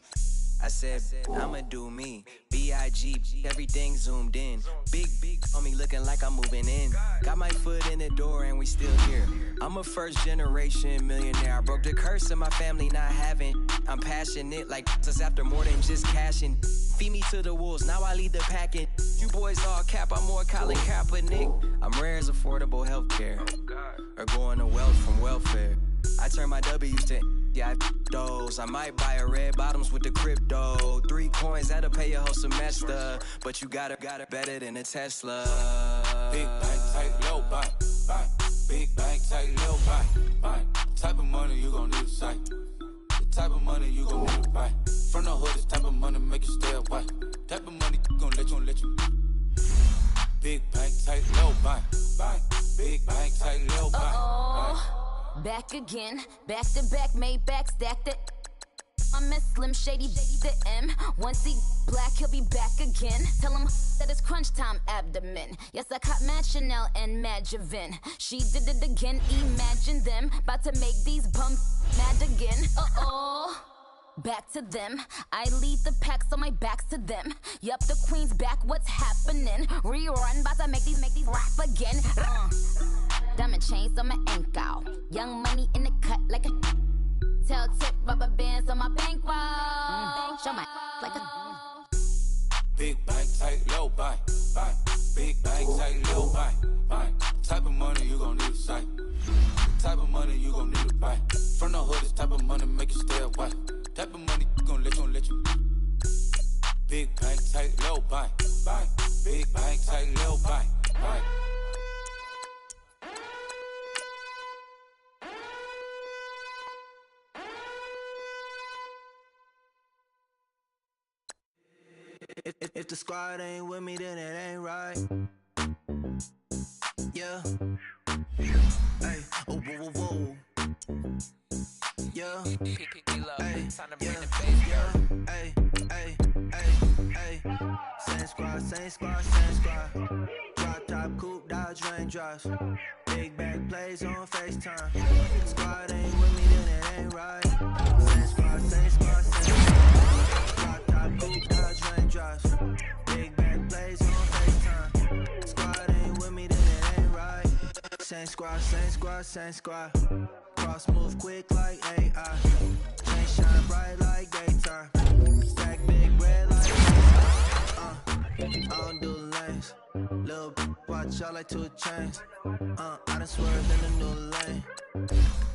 I said, I'ma do me. B.I.G. Everything zoomed in. Big on me looking like I'm moving in. Got my foot in the door and we still here. I'm a first generation millionaire. I broke the curse of my family not having. I'm passionate like us after more than just cashing. Feed me to the wolves, now I lead the packing. You boys all cap, I'm more Colin Kaepernick. I'm rare as affordable healthcare. Or going to wealth from welfare. I turn my W's to those. I might buy a red bottoms with the crypto. 3 coins, that'll pay your whole semester. But you got it better than a Tesla. Big bank, tight, low bank, bank. Big bank, tight, low bank, bank. Type of money you gon' need to sight. The type of money you gon' need to buy. From the hood, this type of money make you stay away. Type of money gon' let you. Big bank, tight, low bank, bank. Big bank, tight, low bank, bank. Back again, back to back, made back, stacked it. I'm a Slim Shady, the M. Once he black, he'll be back again. Tell him that it's crunch time abdomen. Yes, I caught Mad Chanel and Mad Javin. She did it again, imagine them. About to make these bums mad again. Back to them. I lead the pack, so my back's to them. Yup, the queen's back, what's happening? Rerun, about to make these rap again. Diamond chains on my ankle. Young money in the cut like a tail tip, rubber bands on my bankroll. Show my like a Big bank, tight, low bank, bank. Big bank, tight, low bank, bank. Type of money you gon' need to sight. The type of money you gon' need to buy. From the hood, this type of money make you stay away. Type of money gon' let you. Big bank, tight, low bank, bank. Big bank, tight, low bank, bank. If the squad ain't with me, then it ain't right. Yeah. Hey, oh, whoa, whoa, whoa. Yeah. Hey, yeah, yeah. Hey, hey, hey, hey. Saying squad, same squad, same squad. Drop top, coupe, dodge raindrops. Big back plays on FaceTime. Squad ain't with me, then it ain't right. Same squad, same squad, same squad. Drop top, coupe, dodge raindrops. Big back plays on FaceTime. Squad ain't with me, then it ain't right. Same squad, same squad, same squad. Cross move quick like AI. Chain shine bright like daytime. Stack big red like I don't do lanes. Lil' watch out like 2 chains. I done swerved in a new lane.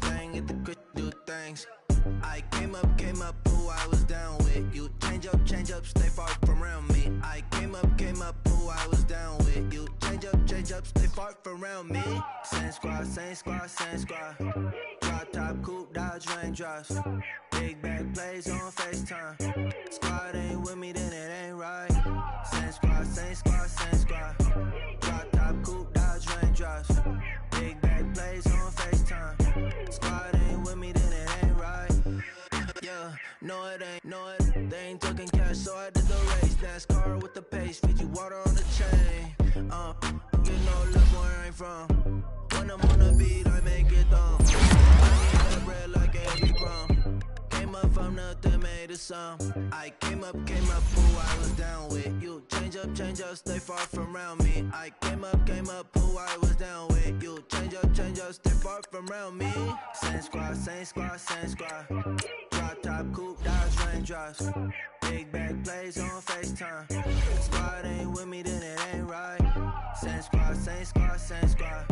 Bang at the crit, do things. I came up, who I was down with. You change up, stay far from around me. I came up, who I was down with. You change up, stay far from around me. Same squad, same squad, same squad. Drop top, coupe, dodge raindrops. Big back plays on FaceTime. Squad ain't with me, then it ain't right. Same squad, same squad, same squad. Drop top, coupe, dodge raindrops. Big back plays on FaceTime. Squad ain't with me, then it ain't right. Yeah, no it ain't, they ain't talking cash, so I did the race. NASCAR with the pace, feed you water on the chain. Get no love where I ain't from. When I'm on the beat, I make it dumb. I need that bread like every crumb. Came up from nothing, made a sum. I came up, who I was down with. You change up, stay far from around me. I came up, who I was down with. You change up, stay far from around me. Same squad, same squad, same squad. Drop top, coupe, dodge raindrops. Big back plays on FaceTime. Squad ain't with me, then it ain't right. Same squad, same squad, same squad.